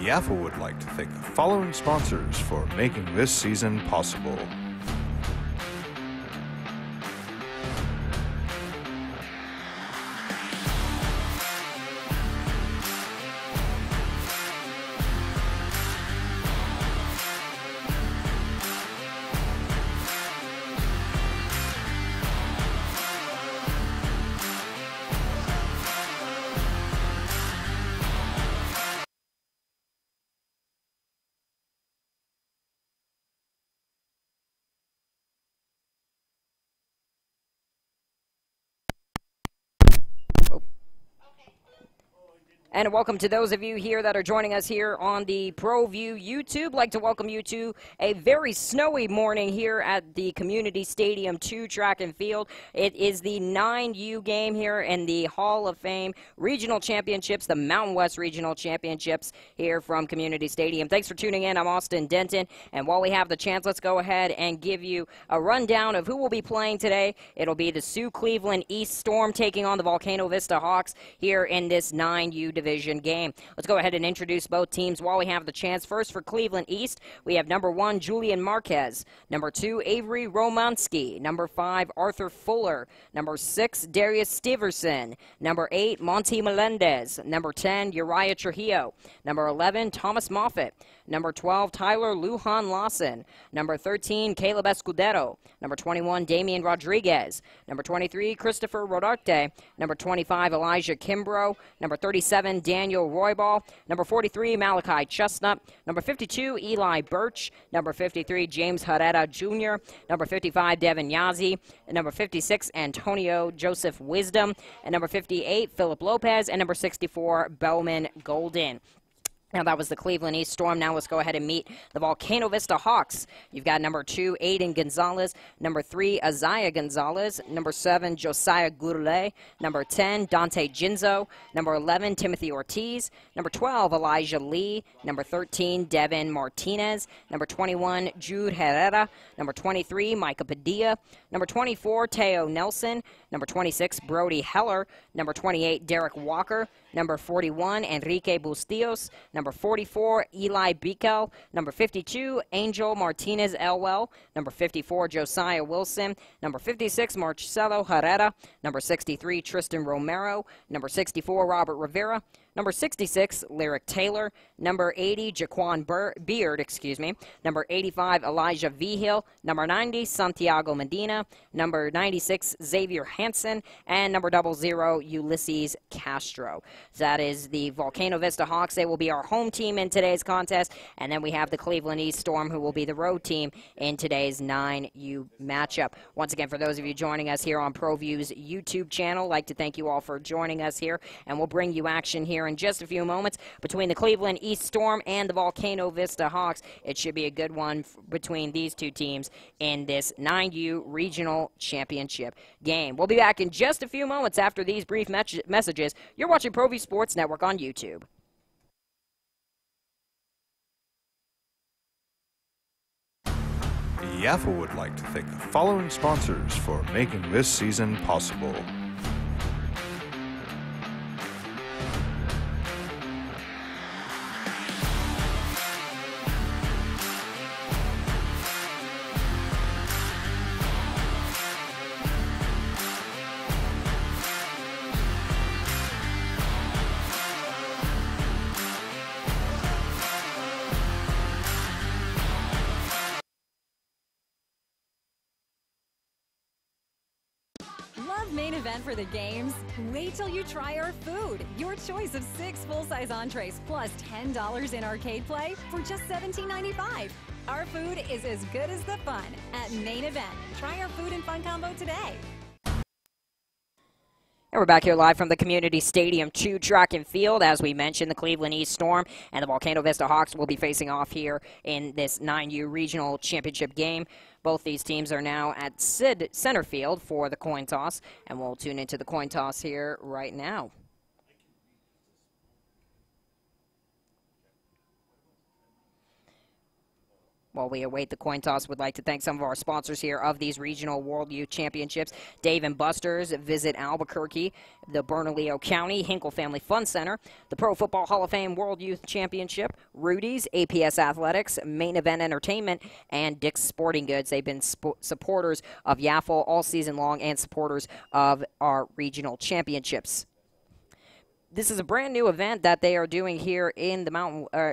Yaffa would like to thank the following sponsors for making this season possible. And welcome to those of you here that are joining us here on the ProView YouTube. I'd like to welcome you to a very snowy morning here at the Community Stadium 2 track and field. It is the 9U game here in the Hall of Fame Regional Championships, the Mountain West Regional Championships here from Community Stadium. Thanks for tuning in. I'm Austin Denton. And while we have the chance, let's go ahead and give you a rundown of who will be playing today. It'll be the Sioux Cleveland East Storm taking on the Volcano Vista Hawks here in this 9U division game. Let's go ahead and introduce both teams while we have the chance. First, for Cleveland East, we have number 1, Julian Marquez, number 2, Avery Romansky, number 5, Arthur Fuller, number 6, Darius Steverson, number 8, Monty Melendez, number 10, Uriah Trujillo, number 11, Thomas Moffitt, number 12, Tyler Lujan Lawson, number 13, Caleb Escudero, number 21, Damian Rodriguez, number 23, Christopher Rodarte, number 25, Elijah Kimbrough, number 37, Daniel Roybal, number 43, Malachi Chestnut, number 52, Eli Birch, number 53, James Herrera Jr., number 55, Devin Yazzie, and number 56, Antonio Joseph Wisdom, and number 58, Philip Lopez, and number 64, Bowman Golden. Now, that was the Cleveland East Storm. Now let's go ahead and meet the Volcano Vista Hawks. You've got number 2, Aiden Gonzalez, number 3, Isaiah Gonzalez, number 7, Josiah Gourlay, number 10, Dante Ginzo, number 11, Timothy Ortiz, number 12, Elijah Lee, number 13, Devin Martinez, number 21, Jude Herrera, number 23, Micah Padilla, number 24, Teo Nelson, number 26, Brody Heller, number 28, Derek Walker, number 41, Enrique Bustillos, number 44, Eli Bikel, number 52, Angel Martinez Elwell, number 54, Josiah Wilson, number 56, Marcelo Herrera, number 63, Tristan Romero, number 64, Robert Rivera, number 66, Lyric Taylor, number 80, Jaquan Beard, number 85, Elijah Vigil, number 90, Santiago Medina, number 96, Xavier Hansen, and number 00, Ulysses Castro. So that is the Volcano Vista Hawks. They will be our home team in today's contest, and then we have the Cleveland East Storm, who will be the road team in today's 9U matchup. Once again, for those of you joining us here on ProView's YouTube channel, I'd like to thank you all for joining us here, and we'll bring you action here in just a few moments between the Cleveland East Storm and the Volcano Vista Hawks. It should be a good one between these two teams in this 9U Regional Championship game. We'll be back in just a few moments after these brief messages. You're watching ProView Sports Network on YouTube. Yaffa would like to thank the following sponsors for making this season possible. Love Main Event for the games? Wait till you try our food. Your choice of 6 full-size entrees plus $10 in arcade play for just $17.95. Our food is as good as the fun at Main Event. Try our food and fun combo today. And we're back here live from the Community Stadium 2 track and field. As we mentioned, the Cleveland East Storm and the Volcano Vista Hawks will be facing off here in this 9U Regional Championship game. Both these teams are now at center field for the coin toss, and we'll tune into the coin toss here right now. While we await the coin toss, would like to thank some of our sponsors here of these regional World Youth Championships. Dave & Buster's, Visit Albuquerque, the Bernalillo County Hinkle Family Fun Center, the Pro Football Hall of Fame World Youth Championship, Rudy's, APS Athletics, Main Event Entertainment, and Dick's Sporting Goods. They've been supporters of YAFL all season long and supporters of our regional championships. This is a brand new event that they are doing here in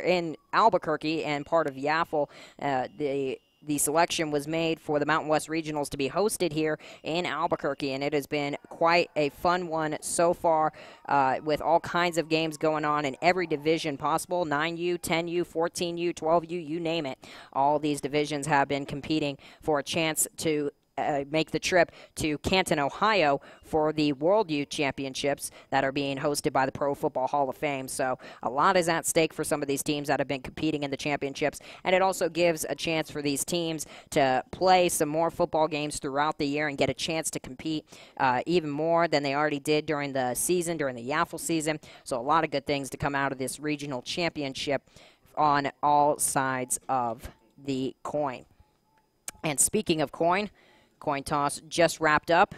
in Albuquerque and part of YAFL. The selection was made for the Mountain West Regionals to be hosted here in Albuquerque, and it has been quite a fun one so far with all kinds of games going on in every division possible, 9U, 10U, 14U, 12U, you name it. All these divisions have been competing for a chance to make the trip to Canton, Ohio for the World Youth Championships that are being hosted by the Pro Football Hall of Fame. So a lot is at stake for some of these teams that have been competing in the championships, and it also gives a chance for these teams to play some more football games throughout the year and get a chance to compete even more than they already did during the season, during the YAFL season. So a lot of good things to come out of this regional championship on all sides of the coin. And speaking of coin toss just wrapped up,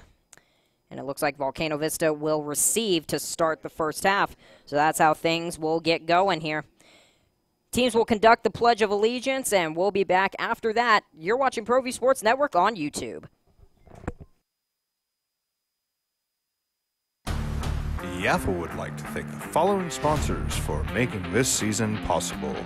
and it looks like Volcano Vista will receive to start the first half. So that's how things will get going here. Teams will conduct the Pledge of Allegiance, and we'll be back after that. You're watching ProView Sports Network on YouTube. YAFL would like to thank the following sponsors for making this season possible.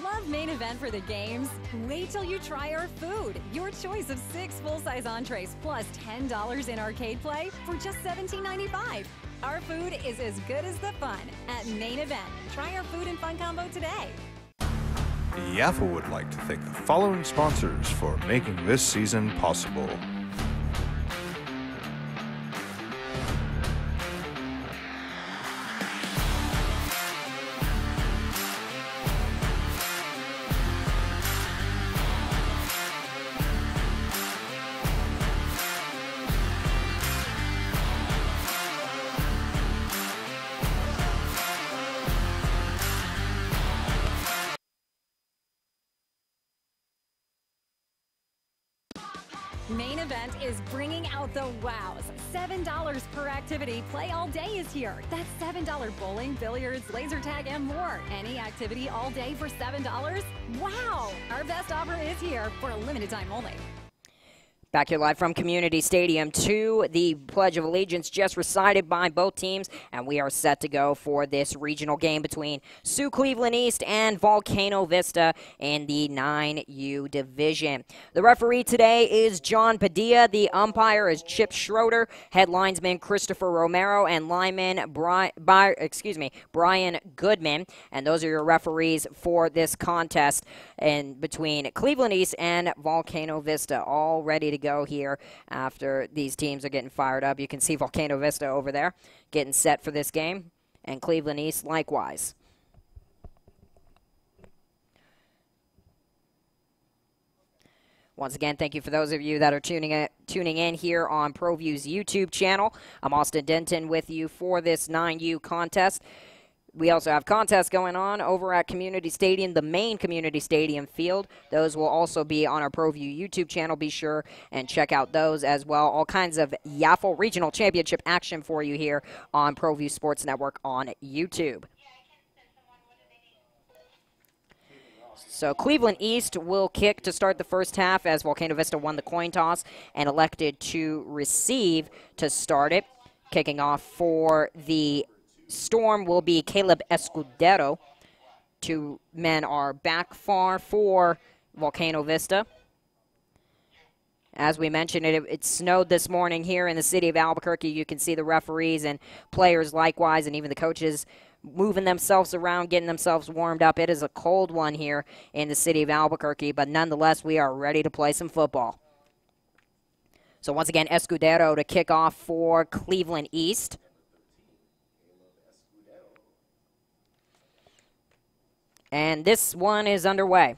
Love main event for the games? Wait till you try our food. Your choice of 6 full-size entrees plus $10 in arcade play for just $17.95. Our food is as good as the fun at Main Event. Try our food and fun combo today. YAFL would like to thank the following sponsors for making this season possible. Main Event is bringing out the wows. $7 per activity. Play all day is here. That's $7 bowling, billiards, laser tag, and more. Any activity all day for $7? Wow! Our best offer is here for a limited time only. Back here live from Community Stadium 2, the Pledge of Allegiance just recited by both teams, and we are set to go for this regional game between Sioux Cleveland East and Volcano Vista in the 9U division. The referee today is John Padilla. The umpire is Chip Schroeder, head linesman Christopher Romero, and lineman Brian Goodman. And those are your referees for this contest in between Cleveland East and Volcano Vista, all ready to go here after these teams are getting fired up. You can see Volcano Vista over there getting set for this game, and Cleveland East likewise. Once again, thank you for those of you that are tuning in here on ProView's YouTube channel. I'm Austin Denton with you for this 9U contest. We also have contests going on over at Community Stadium, the main Community Stadium field. Those will also be on our ProView YouTube channel. Be sure and check out those as well. All kinds of YAFL Regional Championship action for you here on ProView Sports Network on YouTube. So Cleveland East will kick to start the first half as Volcano Vista won the coin toss and elected to receive to start it. Kicking off for the Storm will be Caleb Escudero. 2 men are back far for Volcano Vista. As we mentioned, it snowed this morning here in the city of Albuquerque. You can see the referees and players likewise, and even the coaches moving themselves around, getting themselves warmed up. It is a cold one here in the city of Albuquerque, but nonetheless, we are ready to play some football. So once again, Escudero to kick off for Cleveland East. And this one is underway.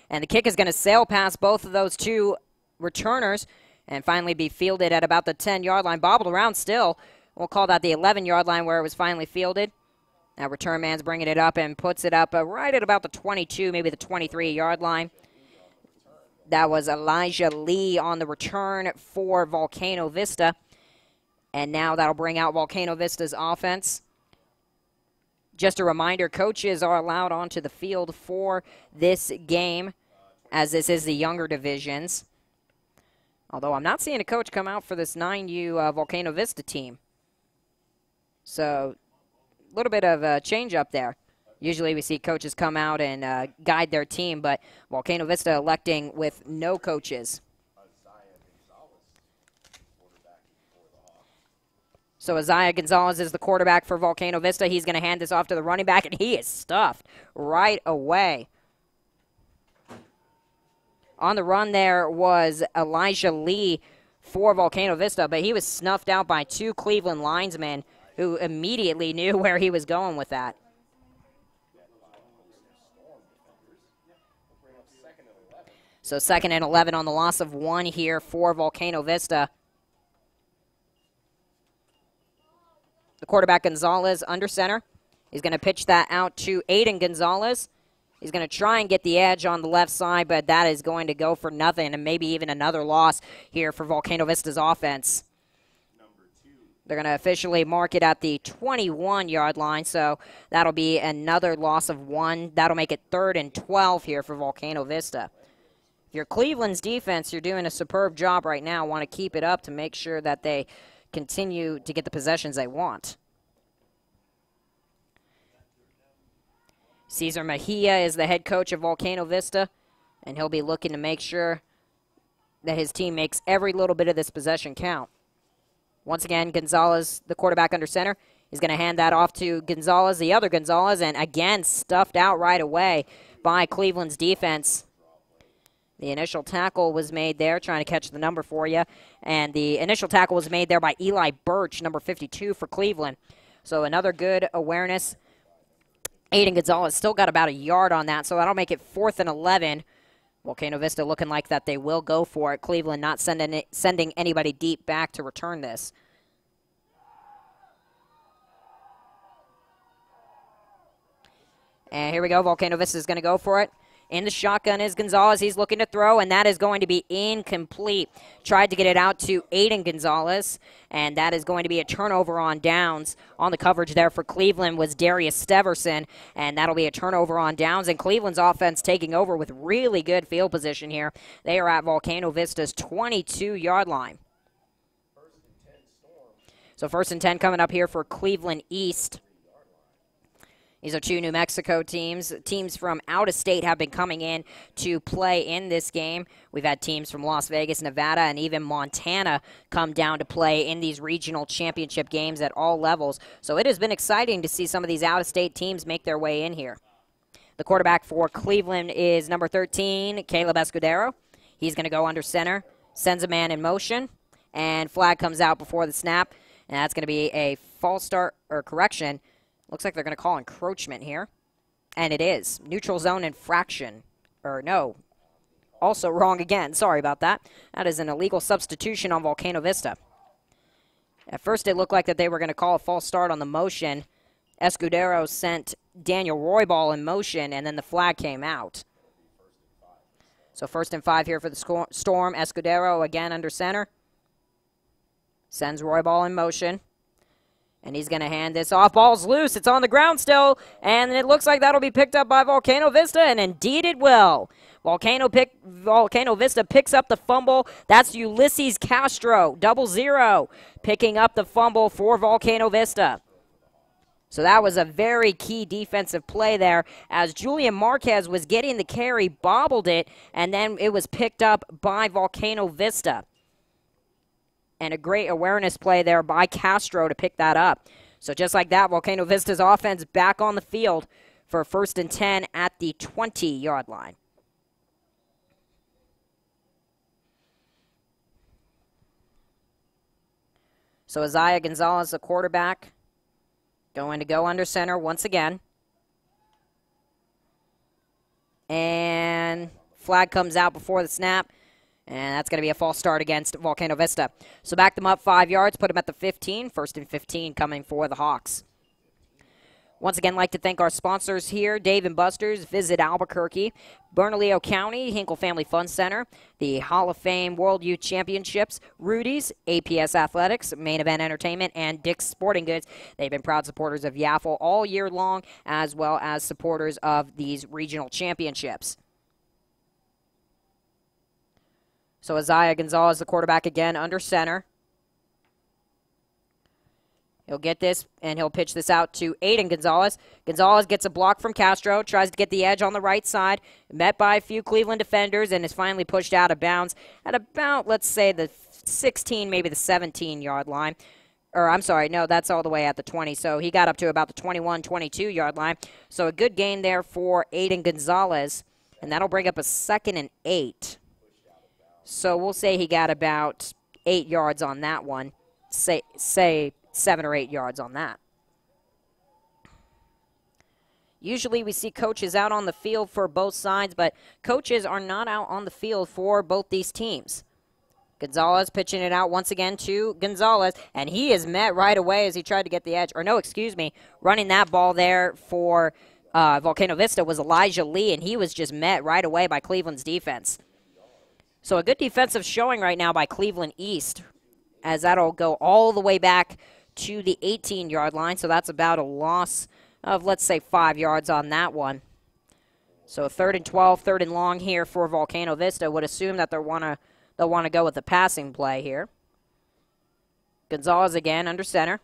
And the kick is going to sail past both of those two returners and finally be fielded at about the 10-yard line. Bobbled around still. We'll call that the 11-yard line where it was finally fielded. Now return man's bringing it up and puts it up right at about the 22, maybe the 23-yard line. That was Elijah Lee on the return for Volcano Vista. And now that'll bring out Volcano Vista's offense. Just a reminder, coaches are allowed onto the field for this game, as this is the younger divisions. Although I'm not seeing a coach come out for this 9U Volcano Vista team. So a little bit of a change up there. Usually we see coaches come out and guide their team, but Volcano Vista electing with no coaches. So Isaiah Gonzalez is the quarterback for Volcano Vista. He's going to hand this off to the running back, and he is stuffed right away. On the run there was Elijah Lee for Volcano Vista, but he was snuffed out by two Cleveland linesmen who immediately knew where he was going with that. So 2nd and 11 on the loss of 1 here for Volcano Vista. The quarterback, Gonzalez, under center. He's going to pitch that out to Aiden Gonzalez. He's going to try and get the edge on the left side, but that is going to go for nothing, and maybe even another loss here for Volcano Vista's offense. They're going to officially mark it at the 21-yard line, so that'll be another loss of 1. That'll make it 3rd and 12 here for Volcano Vista. If you're Cleveland's defense, you're doing a superb job right now. Want to keep it up to make sure that they continue to get the possessions they want. Cesar Mejia is the head coach of Volcano Vista, and he'll be looking to make sure that his team makes every little bit of this possession count. Once again, Gonzalez, the quarterback under center, is going to hand that off to Gonzalez, the other Gonzalez, and again stuffed out right away by Cleveland's defense. The initial tackle was made there, trying to catch the number for you. And the initial tackle was made there by Eli Birch, number 52 for Cleveland. So another good awareness. Aiden Gonzalez still got about a yard on that, so that'll make it 4th and 11. Volcano Vista looking like that they will go for it. Cleveland not sending anybody deep back to return this. And here we go. Volcano Vista is going to go for it. In the shotgun is Gonzalez. He's looking to throw, and that is going to be incomplete. Tried to get it out to Aiden Gonzalez, and that is going to be a turnover on downs. On the coverage there for Cleveland was Darius Steverson, and that'll be a turnover on downs. And Cleveland's offense taking over with really good field position here. They are at Volcano Vista's 22-yard line. So 1st and 10 coming up here for Cleveland East. These are two New Mexico teams. Teams from out of state have been coming in to play in this game. We've had teams from Las Vegas, Nevada, and even Montana come down to play in these regional championship games at all levels. So it has been exciting to see some of these out-of-state teams make their way in here. The quarterback for Cleveland is number 13, Caleb Escudero. He's going to go under center, sends a man in motion, and flag comes out before the snap. And that's going to be a false start or correction. Looks like they're going to call encroachment here. And it is. Neutral zone infraction. Or no. Also wrong again. Sorry about that. That is an illegal substitution on Volcano Vista. At first it looked like that they were going to call a false start on the motion. Escudero sent Daniel Roybal in motion, and then the flag came out. So 1st and 5 here for the Storm. Escudero again under center. Sends Roybal in motion. And he's going to hand this off. Ball's loose. It's on the ground still. And it looks like that'll be picked up by Volcano Vista. And indeed it will. Volcano Vista picks up the fumble. That's Ulysses Castro, 00, picking up the fumble for Volcano Vista. So that was a very key defensive play there as Julian Marquez was getting the carry, bobbled it, and then it was picked up by Volcano Vista. And a great awareness play there by Castro to pick that up. So just like that, Volcano Vista's offense back on the field for 1st and 10 at the 20-yard line. So Isaiah Gonzalez, the quarterback, going to go under center once again. And flag comes out before the snap. And that's going to be a false start against Volcano Vista. So back them up 5 yards, put them at the 15. 1st and 15 coming for the Hawks. Once again, like to thank our sponsors here, Dave & Buster's, Visit Albuquerque, Bernalillo County, Hinkle Family Fun Center, the Hall of Fame World Youth Championships, Rudy's, APS Athletics, Main Event Entertainment, and Dick's Sporting Goods. They've been proud supporters of Yaffle all year long, as well as supporters of these regional championships. So Isaiah Gonzalez, the quarterback again, under center. He'll get this, and he'll pitch this out to Aiden Gonzalez. Gonzalez gets a block from Castro, tries to get the edge on the right side, met by a few Cleveland defenders, and is finally pushed out of bounds at about, let's say, the 16, maybe the 17-yard line. Or, I'm sorry, no, that's all the way at the 20. So he got up to about the 21, 22-yard line. So a good gain there for Aiden Gonzalez, and that'll bring up a 2nd and 8. So we'll say he got about 8 yards on that one. Say 7 or 8 yards on that. Usually we see coaches out on the field for both sides, but coaches are not out on the field for both these teams. Gonzalez pitching it out once again to Gonzalez, and he is met right away as he tried to get the edge. Or no, excuse me, running that ball there for Volcano Vista was Elijah Lee, and he was just met right away by Cleveland's defense. So a good defensive showing right now by Cleveland East, as that'll go all the way back to the 18-yard line. So that's about a loss of, let's say, 5 yards on that one. So 3rd and 12, 3rd and long here for Volcano Vista. Would assume that they'll want to go with the passing play here. Gonzalez again under center.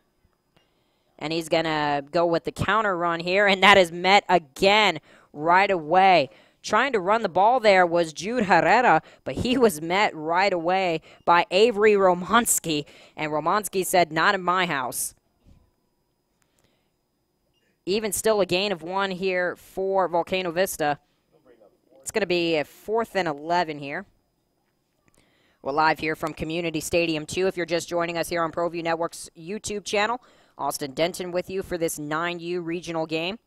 And he's going to go with the counter run here, and that is met again right away. Trying to run the ball there was Jude Herrera, but he was met right away by Avery Romansky, and Romansky said, "Not in my house." Even still a gain of 1 here for Volcano Vista. It's going to be a 4th and 11 here. We're live here from Community Stadium 2. If you're just joining us here on ProView Network's YouTube channel, Austin Denton with you for this 9U regional game.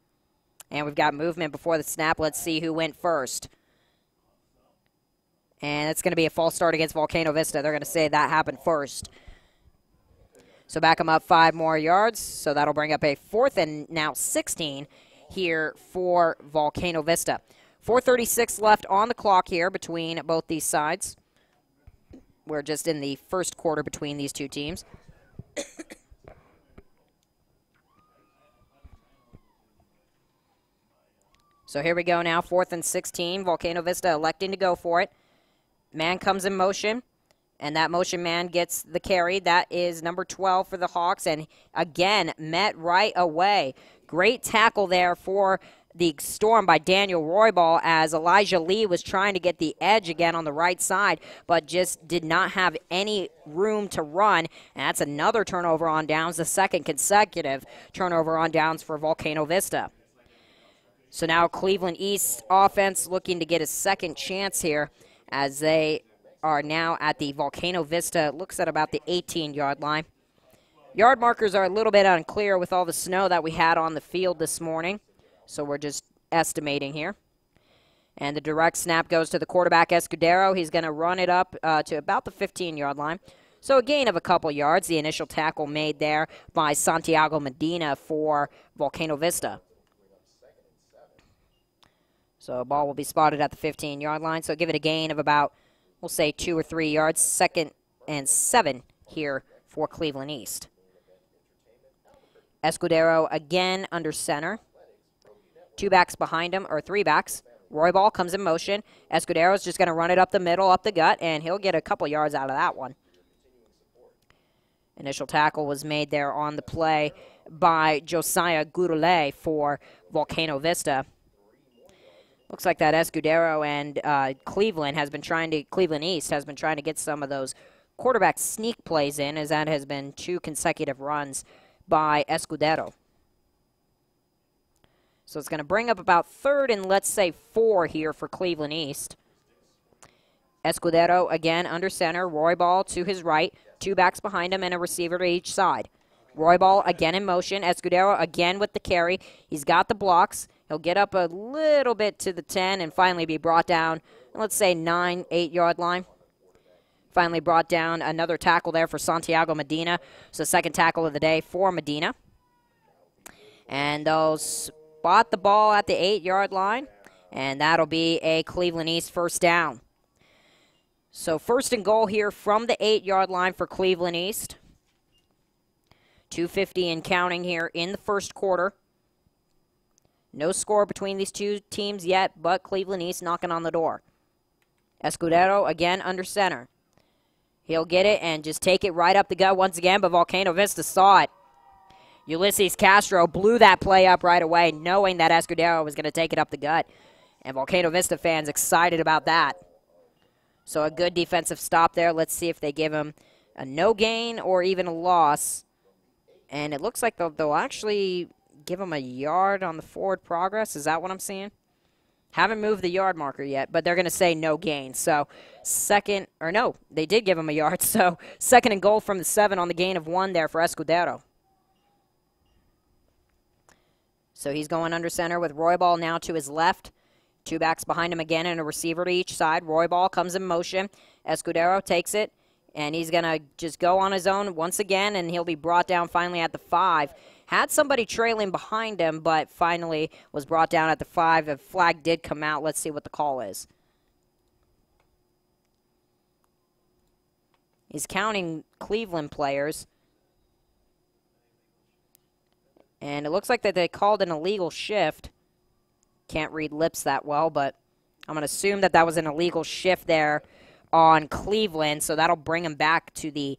And we've got movement before the snap. Let's see who went first. And it's going to be a false start against Volcano Vista. They're going to say that happened first. So back them up 5 more yards. So that'll bring up a 4th and now 16 here for Volcano Vista. 4:36 left on the clock here between both these sides. We're just in the first quarter between these two teams. So here we go now, 4th and 16. Volcano Vista electing to go for it. Man comes in motion, and that motion man gets the carry. That is number 12 for the Hawks, and again, met right away. Great tackle there for the Storm by Daniel Roybal as Elijah Lee was trying to get the edge again on the right side, but just did not have any room to run. And that's another turnover on downs, the 2nd consecutive turnover on downs for Volcano Vista. So now Cleveland East offense looking to get a 2nd chance here as they are now at the Volcano Vista, looks at about the 18-yard line. Yard markers are a little bit unclear with all the snow that we had on the field this morning, so we're just estimating here. And the direct snap goes to the quarterback, Escudero. He's going to run it up to about the 15-yard line. So a gain of a couple yards. The initial tackle made there by Santiago Medina for Volcano Vista. So a ball will be spotted at the 15-yard line. So give it a gain of about, we'll say, 2 or 3 yards. 2nd and 7 here for Cleveland East. Escudero again under center. 2 backs behind him, or 3 backs. Roybal comes in motion. Escudero's just going to run it up the middle, up the gut, and he'll get a couple yards out of that one. Initial tackle was made there on the play by Josiah Gurule for Volcano Vista. Looks like that Escudero and Cleveland East has been trying to get some of those quarterback sneak plays in, as that has been 2 consecutive runs by Escudero. So it's going to bring up about 3rd and, let's say, 4 here for Cleveland East. Escudero again under center. Roybal to his right. 2 backs behind him and a receiver to each side. Roybal again in motion. Escudero again with the carry. He's got the blocks. He'll get up a little bit to the 10 and finally be brought down, let's say 9, 8-yard line. Finally brought down another tackle there for Santiago Medina. So second tackle of the day for Medina. And they'll spot the ball at the 8-yard line. And that'll be a Cleveland East first down. So 1st and goal here from the 8-yard line for Cleveland East. 2:50 and counting here in the first quarter. No score between these two teams yet, but Cleveland East knocking on the door. Escudero again under center. He'll get it and just take it right up the gut once again, but Volcano Vista saw it. Ulysses Castro blew that play up right away, knowing that Escudero was going to take it up the gut. And Volcano Vista fans excited about that. So a good defensive stop there. Let's see if they give him a no gain or even a loss. And it looks like they'll actually give him a yard on the forward progress. Is that what I'm seeing? Haven't moved the yard marker yet, but they're going to say no gain. So they did give him a yard. So 2nd and goal from the 7 on the gain of 1 there for Escudero. So he's going under center with Roybal now to his left. 2 backs behind him again and a receiver to each side. Roybal comes in motion. Escudero takes it, and he's going to just go on his own once again, and he'll be brought down finally at the 5. Had somebody trailing behind him, but finally was brought down at the 5. A flag did come out. Let's see what the call is. He's counting Cleveland players. And it looks like that they called an illegal shift. Can't read lips that well, but I'm going to assume that was an illegal shift there on Cleveland. So that'll bring him back to the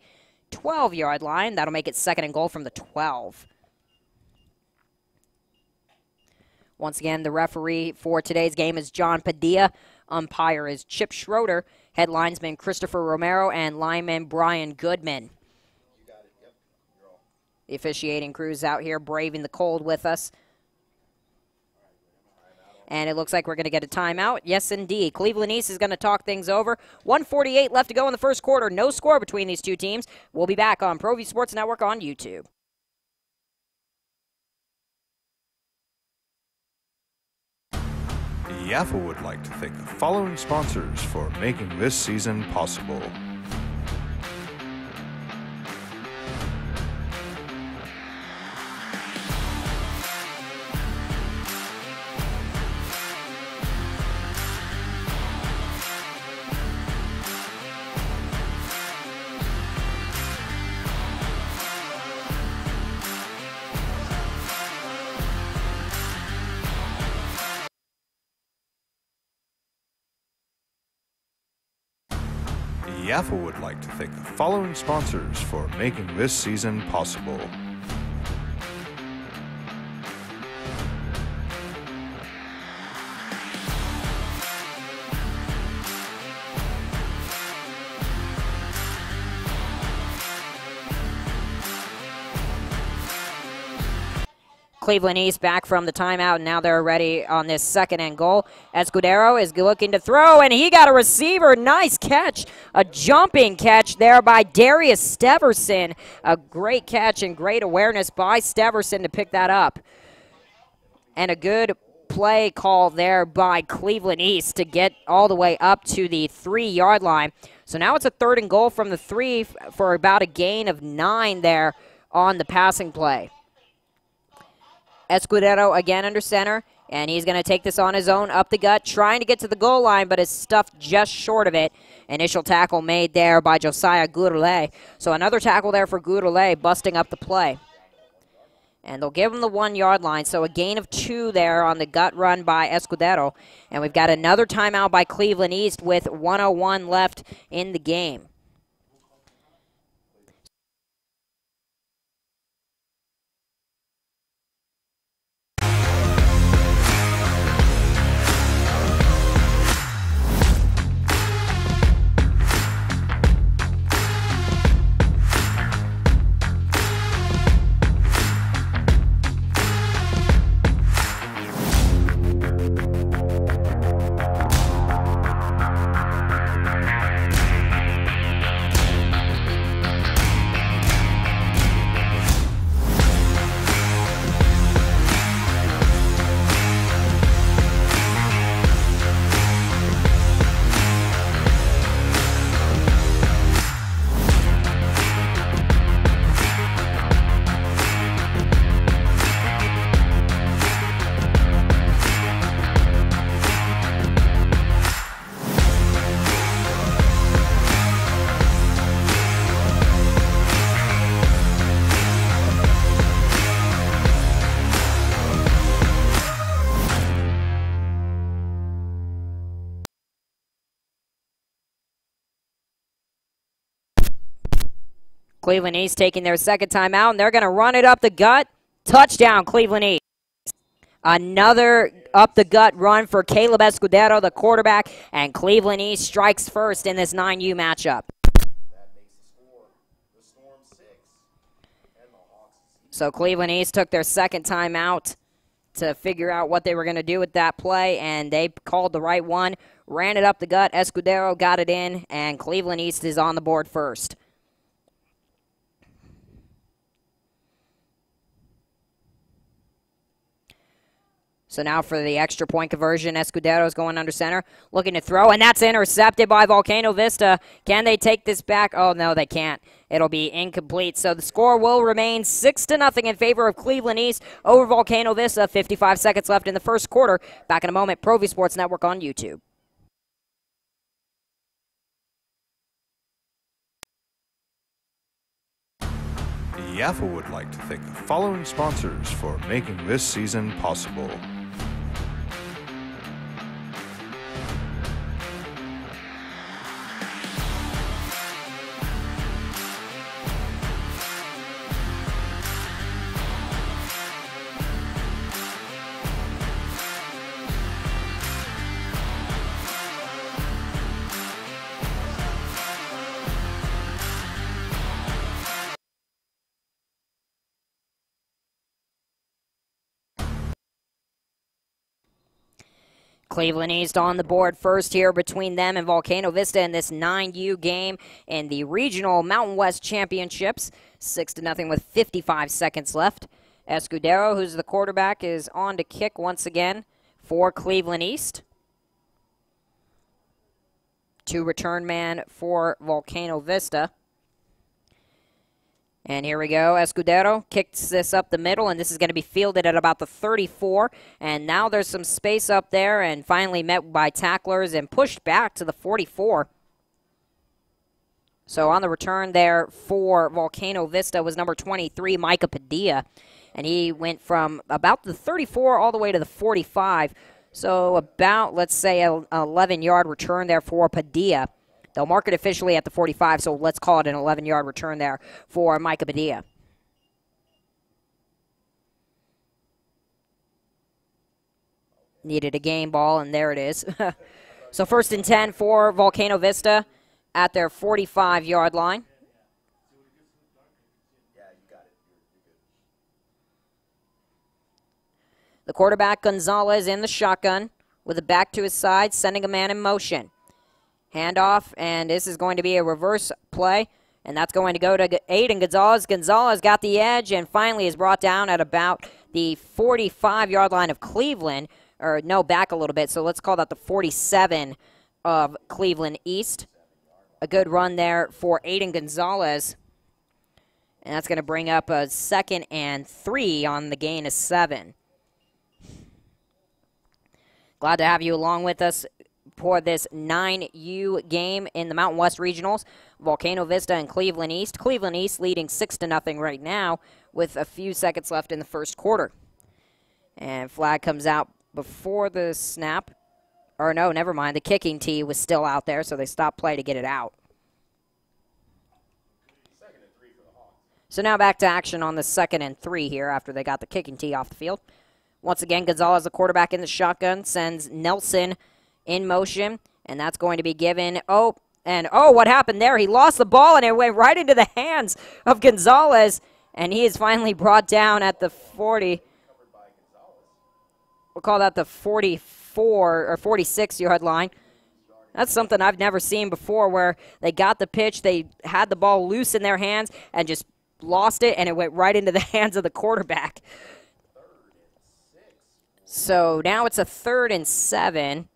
12-yard line. That'll make it 2nd and goal from the 12. Once again, the referee for today's game is John Padilla. Umpire is Chip Schroeder. Head linesman Christopher Romero and lineman Brian Goodman. The officiating crew's out here braving the cold with us. And it looks like we're going to get a timeout. Yes, indeed. Cleveland East is going to talk things over. 1:48 left to go in the first quarter. No score between these two teams. We'll be back on ProView Sports Network on YouTube. Yaffa would like to thank the following sponsors for making this season possible. Yaffa would like to thank the following sponsors for making this season possible. Cleveland East back from the timeout, and now they're ready on this 2nd and goal. Escudero is looking to throw, and he got a receiver. Nice catch. A jumping catch there by Darius Steverson. A great catch and great awareness by Steverson to pick that up. And a good play call there by Cleveland East to get all the way up to the 3-yard line. So now it's a 3rd and goal from the 3 for about a gain of 9 there on the passing play. Escudero again under center, and he's going to take this on his own up the gut, trying to get to the goal line, but is stuffed just short of it. Initial tackle made there by Josiah Gouroulet. So another tackle there for Gouroulet, busting up the play. And they'll give him the 1-yard line, so a gain of 2 there on the gut run by Escudero. And we've got another timeout by Cleveland East with 1:01 left in the game. Cleveland East taking their second timeout, and they're going to run it up the gut. Touchdown, Cleveland East. Another up-the-gut run for Caleb Escudero, the quarterback, and Cleveland East strikes first in this 9U matchup. So Cleveland East took their second timeout to figure out what they were going to do with that play, and they called the right one, ran it up the gut. Escudero got it in, and Cleveland East is on the board first. So now for the extra point conversion, Escudero is going under center, looking to throw, and that's intercepted by Volcano Vista. Can they take this back? Oh, no, they can't. It'll be incomplete. So the score will remain 6-0 in favor of Cleveland East over Volcano Vista. 55 seconds left in the first quarter. Back in a moment, ProView Sports Network on YouTube. Yaffle would like to thank the following sponsors for making this season possible. Cleveland East on the board first here between them and Volcano Vista in this 9U game in the Regional Mountain West Championships. 6-0 with 55 seconds left. Escudero, who's the quarterback, is on to kick once again for Cleveland East. To return man for Volcano Vista. And here we go. Escudero kicks this up the middle, and this is going to be fielded at about the 34. And now there's some space up there, and finally met by tacklers and pushed back to the 44. So on the return there for Volcano Vista was number 23, Micah Padilla. And he went from about the 34 all the way to the 45. So about, let's say, an 11-yard return there for Padilla. They'll mark it officially at the 45, so let's call it an 11-yard return there for Micah Padilla. Needed a game ball, and there it is. So 1st and 10 for Volcano Vista at their 45-yard line. The quarterback, Gonzalez, in the shotgun with a back to his side, sending a man in motion. Handoff, and this is going to be a reverse play, and that's going to go to Aiden Gonzalez. Gonzalez got the edge and finally is brought down at about the 45-yard line of Cleveland, or no, back a little bit, so let's call that the 47 of Cleveland East. A good run there for Aiden Gonzalez, and that's going to bring up a 2nd and 3 on the gain of 7. Glad to have you along with us for this 9U game in the Mountain West Regionals. Volcano Vista and Cleveland East. Cleveland East leading 6-0 right now with a few seconds left in the first quarter. And flag comes out before the snap. Or no, never mind. The kicking tee was still out there, so they stopped play to get it out. So now back to action on the 2nd and 3 here after they got the kicking tee off the field. Once again, Gonzalez, the quarterback in the shotgun, sends Nelson in motion, and that's going to be given. Oh, what happened there? He lost the ball, and it went right into the hands of Gonzalez, and he is finally brought down at the 40. We'll call that the 44 or 46-yard line. That's something I've never seen before, where they got the pitch, they had the ball loose in their hands, and just lost it, and it went right into the hands of the quarterback. So now it's a 3rd and 7.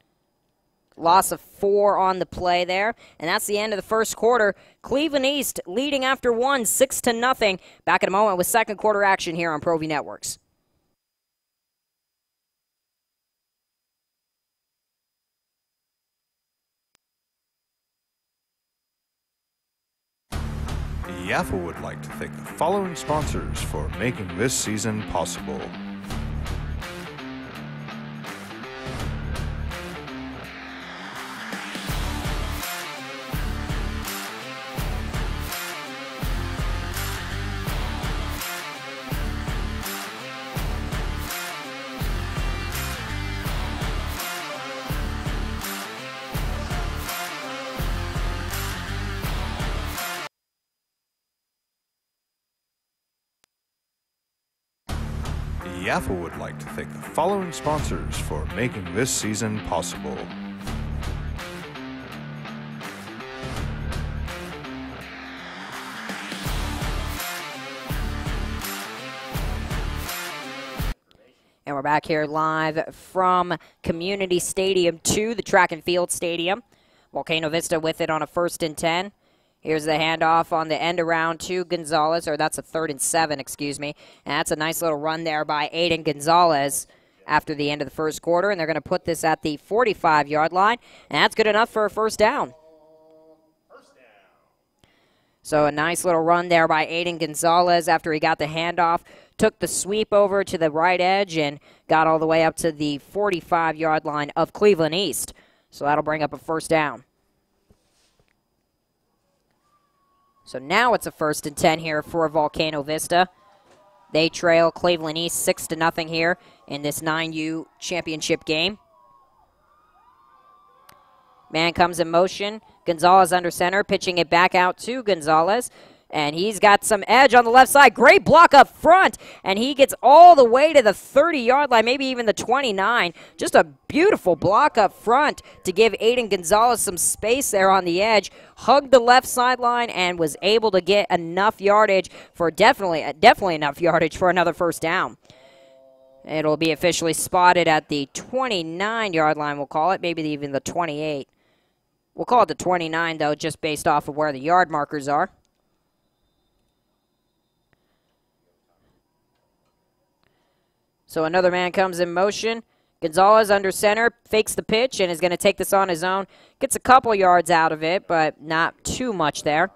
Loss of 4 on the play there. And that's the end of the first quarter. Cleveland East leading after 1, 6-0. Back in a moment with second quarter action here on ProView Networks. Yaffle would like to thank the following sponsors for making this season possible. Yaffa would like to thank the following sponsors for making this season possible. And we're back here live from Community Stadium 2, the track and field stadium. Volcano Vista with it on a 1st and 10. Here's the handoff on the end around to Gonzalez, or that's a 3rd and 7, excuse me. And that's a nice little run there by Aiden Gonzalez after the end of the first quarter. And they're going to put this at the 45-yard line. And that's good enough for a first down. So a nice little run there by Aiden Gonzalez after he got the handoff. Took the sweep over to the right edge and got all the way up to the 45-yard line of Cleveland East. So that'll bring up a first down. So now it's a 1st and 10 here for Volcano Vista. They trail Cleveland East 6-0 here in this 9U championship game. Man comes in motion. Gonzalez under center, pitching it back out to Gonzalez. And he's got some edge on the left side. Great block up front. And he gets all the way to the 30-yard line, maybe even the 29. Just a beautiful block up front to give Aiden Gonzalez some space there on the edge. Hugged the left sideline and was able to get enough yardage for definitely enough yardage for another first down. It'll be officially spotted at the 29-yard line, we'll call it. Maybe even the 28. We'll call it the 29, though, just based off of where the yard markers are. So another man comes in motion. Gonzalez under center, fakes the pitch, and is going to take this on his own. Gets a couple yards out of it, but not too much there.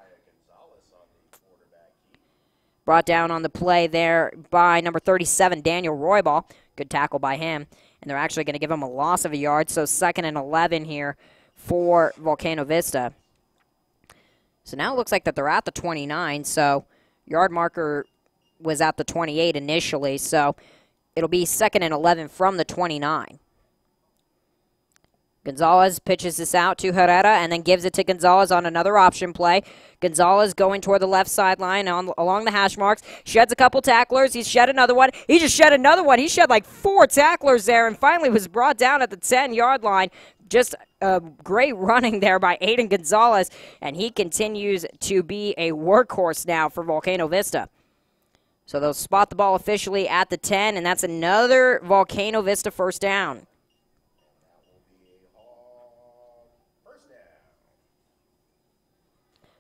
Brought down on the play there by number 37, Daniel Roybal. Good tackle by him. And they're actually going to give him a loss of a yard, so 2nd and 11 here for Volcano Vista. So now it looks like that they're at the 29, so yard marker was at the 28 initially, so it'll be 2nd and 11 from the 29. Gonzalez pitches this out to Herrera and then gives it to Gonzalez on another option play. Gonzalez going toward the left sideline along the hash marks. Sheds a couple tacklers. He's shed another one. He just shed another one. He shed like 4 tacklers there and finally was brought down at the 10-yard line. Just great running there by Aiden Gonzalez, and he continues to be a workhorse now for Volcano Vista. So they'll spot the ball officially at the 10, and that's another Volcano Vista first down.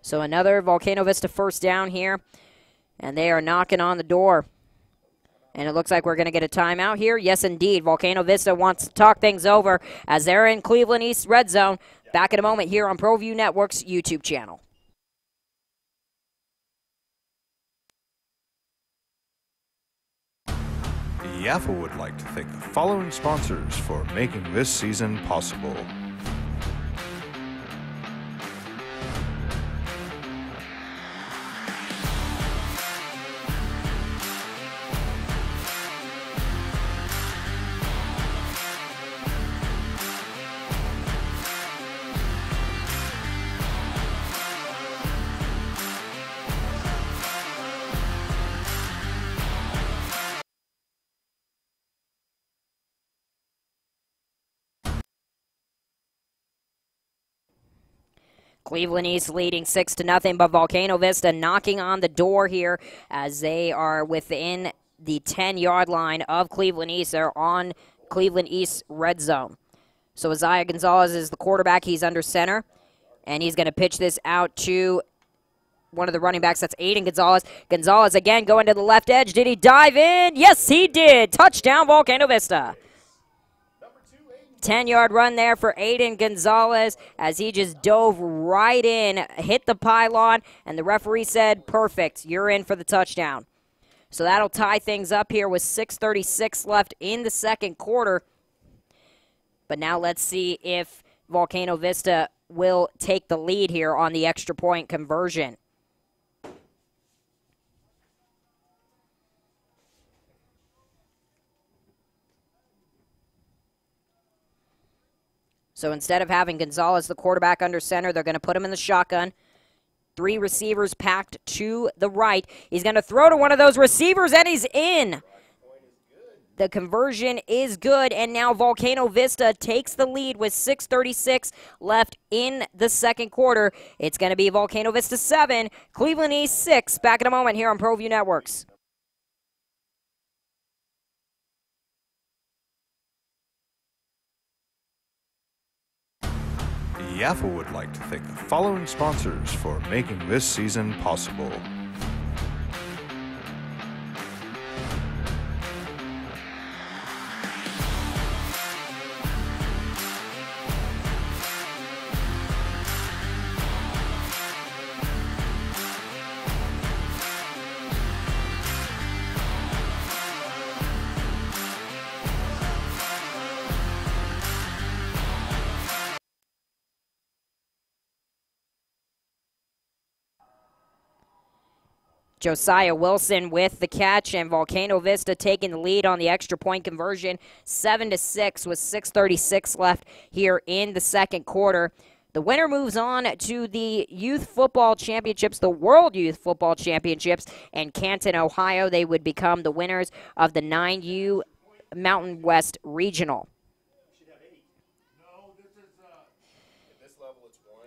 So another Volcano Vista first down here, and they are knocking on the door. And it looks like we're going to get a timeout here. Yes, indeed. Volcano Vista wants to talk things over as they're in Cleveland East red zone. Back in a moment here on ProView Network's YouTube channel. Yaffa would like to thank the following sponsors for making this season possible. Cleveland East leading 6-0, but Volcano Vista knocking on the door here as they are within the 10-yard line of Cleveland East. They're on Cleveland East red zone. So Isaiah Gonzalez is the quarterback. He's under center, and he's going to pitch this out to one of the running backs. That's Aiden Gonzalez. Gonzalez again going to the left edge. Did he dive in? Yes, he did. Touchdown, Volcano Vista. 10-yard run there for Aiden Gonzalez as he just dove right in, hit the pylon, and the referee said, perfect, you're in for the touchdown. So that'll tie things up here with 6:36 left in the second quarter. But now let's see if Volcano Vista will take the lead here on the extra point conversion. So instead of having Gonzalez, the quarterback, under center, they're going to put him in the shotgun. 3 receivers packed to the right. He's going to throw to one of those receivers, and he's in. The conversion is good, and now Volcano Vista takes the lead with 6:36 left in the second quarter. It's going to be Volcano Vista 7, Cleveland East 6. Back in a moment here on ProView Networks. Yaffa would like to thank the following sponsors for making this season possible. Josiah Wilson with the catch, and Volcano Vista taking the lead on the extra point conversion, 7-6 with 6:36 left here in the second quarter. The winner moves on to the Youth Football Championships, the World Youth Football Championships in Canton, Ohio. They would become the winners of the 9U Mountain West Regional.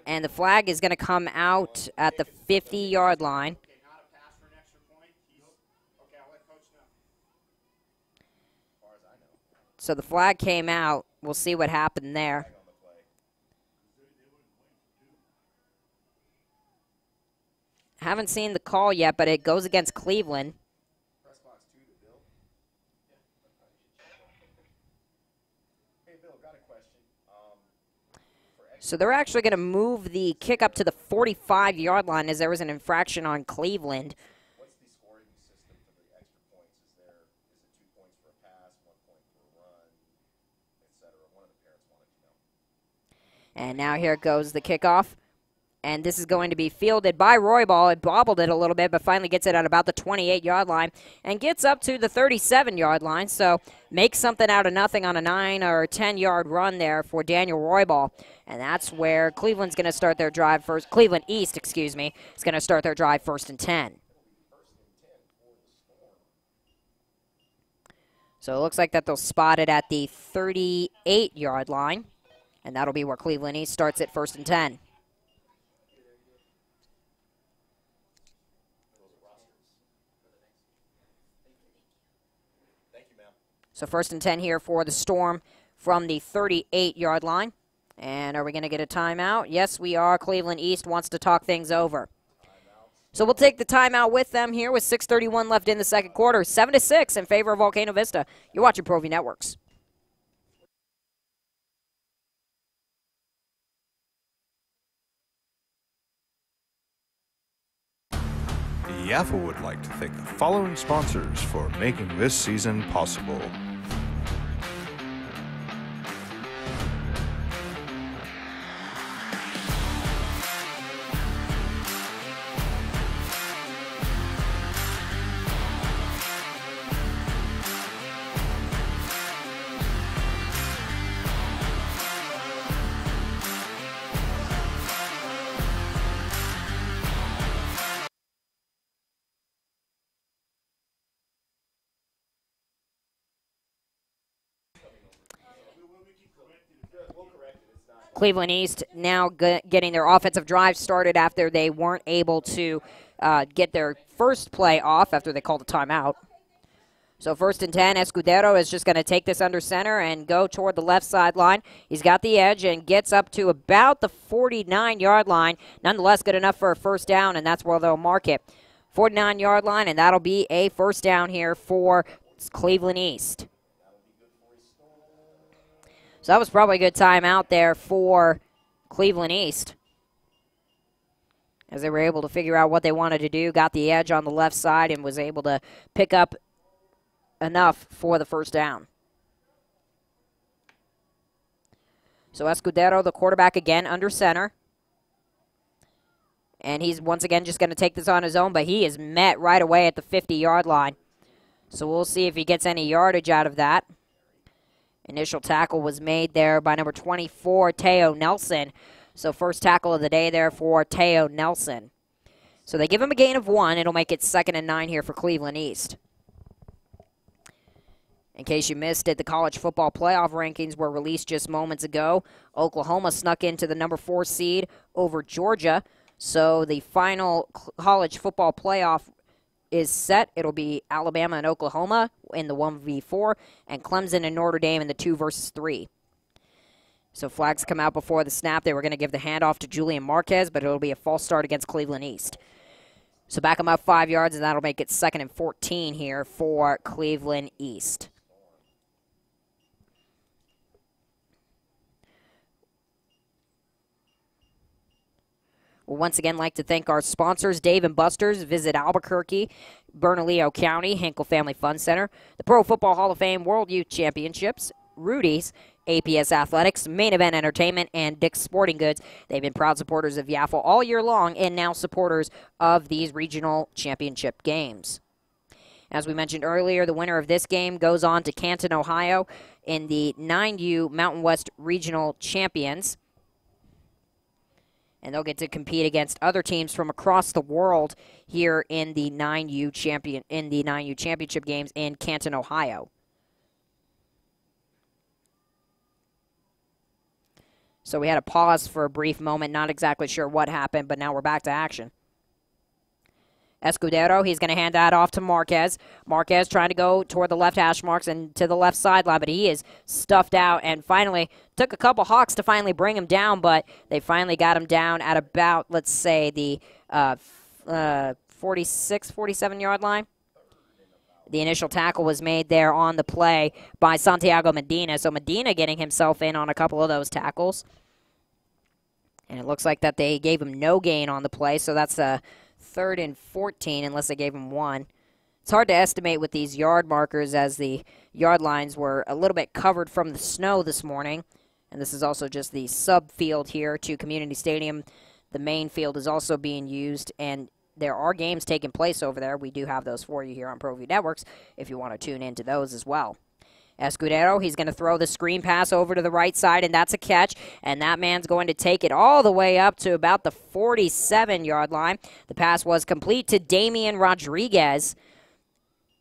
And the flag is going to come out at the 50-yard line. So the flag came out. We'll see what happened there. Haven't seen the call yet, but it goes against Cleveland. So they're actually going to move the kick up to the 45-yard line as there was an infraction on Cleveland. And now here goes the kickoff. And this is going to be fielded by Roybal. It bobbled it a little bit, but finally gets it at about the 28-yard line and gets up to the 37-yard line. So makes something out of nothing on a 9 or 10-yard run there for Daniel Roybal. And that's where Cleveland's going to start their drive first. Cleveland East, excuse me, is going to start their drive 1st and 10. So it looks like that they'll spot it at the 38-yard line. And that'll be where Cleveland East starts at 1st and 10. So 1st and 10 here for the Storm from the 38-yard line. And are we going to get a timeout? Yes, we are. Cleveland East wants to talk things over. So we'll take the timeout with them here with 6:31 left in the second quarter. 7-6 in favor of Volcano Vista. You're watching ProView Networks. Yaffa would like to thank the following sponsors for making this season possible. Cleveland East now getting their offensive drive started after they weren't able to get their first play off after they called a timeout. So 1st and 10, Escudero is just going to take this under center and go toward the left sideline. He's got the edge and gets up to about the 49-yard line. Nonetheless, good enough for a first down, and that's where they'll mark it. 49-yard line, and that'll be a first down here for Cleveland East. So that was probably a good time out there for Cleveland East as they were able to figure out what they wanted to do, got the edge on the left side, and was able to pick up enough for the first down. So Escudero, the quarterback, again under center. And he's once again just going to take this on his own, but he is met right away at the 50-yard line. So we'll see if he gets any yardage out of that. Initial tackle was made there by number 24, Teo Nelson. So first tackle of the day there for Teo Nelson. So they give him a gain of 1. It'll make it 2nd and 9 here for Cleveland East. In case you missed it, the college football playoff rankings were released just moments ago. Oklahoma snuck into the number 4 seed over Georgia. So the final college football playoff is set. It'll be Alabama and Oklahoma in the 1v4, and Clemson and Notre Dame in the 2 versus 3. So flags come out before the snap. They were going to give the handoff to Julian Marquez, but it'll be a false start against Cleveland East. So back them up 5 yards, and that'll make it 2nd and 14 here for Cleveland East. We'll once again like to thank our sponsors, Dave & Buster's. Visit Albuquerque, Bernalillo County, Hinkle Family Fun Center, the Pro Football Hall of Fame World Youth Championships, Rudy's, APS Athletics, Main Event Entertainment, and Dick's Sporting Goods. They've been proud supporters of Yaffle all year long and now supporters of these regional championship games. As we mentioned earlier, the winner of this game goes on to Canton, Ohio in the 9U Mountain West Regional Champions. And they'll get to compete against other teams from across the world here in the 9U championship games in Canton, Ohio. So we had a pause for a brief moment, not exactly sure what happened, but now we're back to action. Escudero, he's going to hand that off to Marquez. Marquez trying to go toward the left hash marks and to the left sideline, but he is stuffed out and finally took a couple Hawks to finally bring him down, but they finally got him down at about, let's say, the 46, 47-yard line. The initial tackle was made there on the play by Santiago Medina, so Medina getting himself in on a couple of those tackles. And it looks like that they gave him no gain on the play, so that's a 3rd and 14 unless they gave him 1. It's hard to estimate with these yard markers as the yard lines were a little bit covered from the snow this morning. And this is also just the sub-field here to Community Stadium. The main field is also being used, and there are games taking place over there. We do have those for you here on ProView Networks if you want to tune into those as well. Escudero, he's going to throw the screen pass over to the right side, and that's a catch. And that man's going to take it all the way up to about the 47-yard line. The pass was complete to Damian Rodriguez.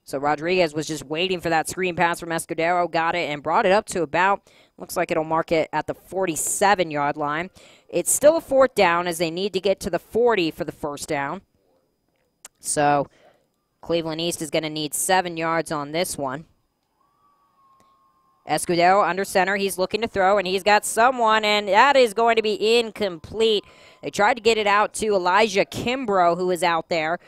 So Rodriguez was just waiting for that screen pass from Escudero, got it, and brought it up to about, looks like it'll mark it at the 47-yard line. It's still a 4th down as they need to get to the 40 for the first down. So Cleveland East is going to need 7 yards on this one. Escudero under center. He's looking to throw, and he's got someone, and that is going to be incomplete. They tried to get it out to Elijah Kimbrough, who is out there.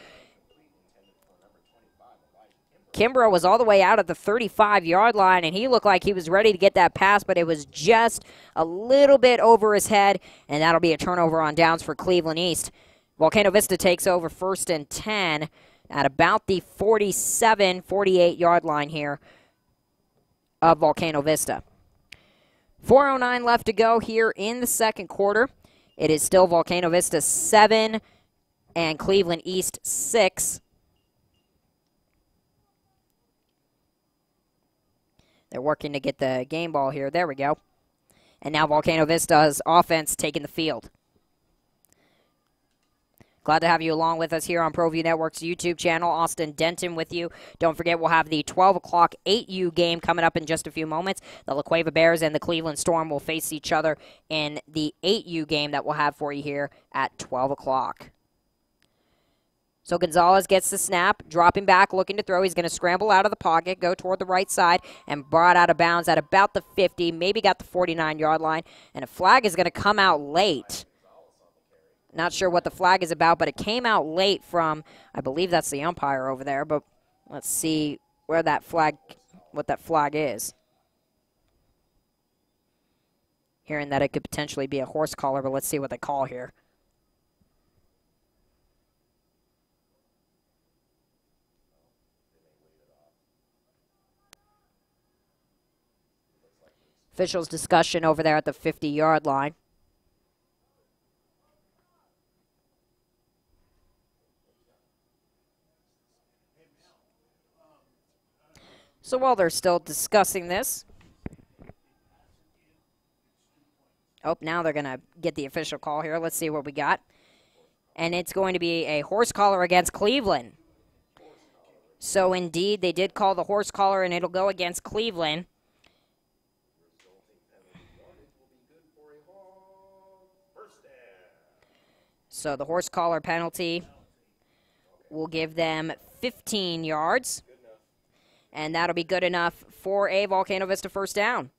Kimbrough was all the way out at the 35-yard line, and he looked like he was ready to get that pass, but it was just a little bit over his head, and that'll be a turnover on downs for Cleveland East. Volcano Vista takes over 1st and 10 at about the 47, 48-yard line here of Volcano Vista. 4:09 left to go here in the second quarter. It is still Volcano Vista 7 and Cleveland East 6. They're working to get the game ball here. There we go. And now Volcano Vista's offense taking the field. Glad to have you along with us here on ProView Network's YouTube channel. Austin Denton with you. Don't forget, we'll have the 12 o'clock 8U game coming up in just a few moments. The La Cueva Bears and the Cleveland Storm will face each other in the 8U game that we'll have for you here at 12 o'clock. So Gonzalez gets the snap, dropping back, looking to throw. He's going to scramble out of the pocket, go toward the right side, and brought out of bounds at about the 50, maybe got the 49-yard line. And a flag is going to come out late. Not sure what the flag is about, but it came out late from, I believe that's the umpire over there, but let's see where that flag, what that flag is. Hearing that it could potentially be a horse collar, but let's see what they call here. Officials discussion over there at the 50-yard line. So while they're still discussing this, now they're going to get the official call here. Let's see what we got. And it's going to be a horse collar against Cleveland. So, indeed, they did call the horse collar, and it'll go against Cleveland. So, the horse collar penalty will give them 15 yards. And that'll be good enough for a Volcano Vista first down.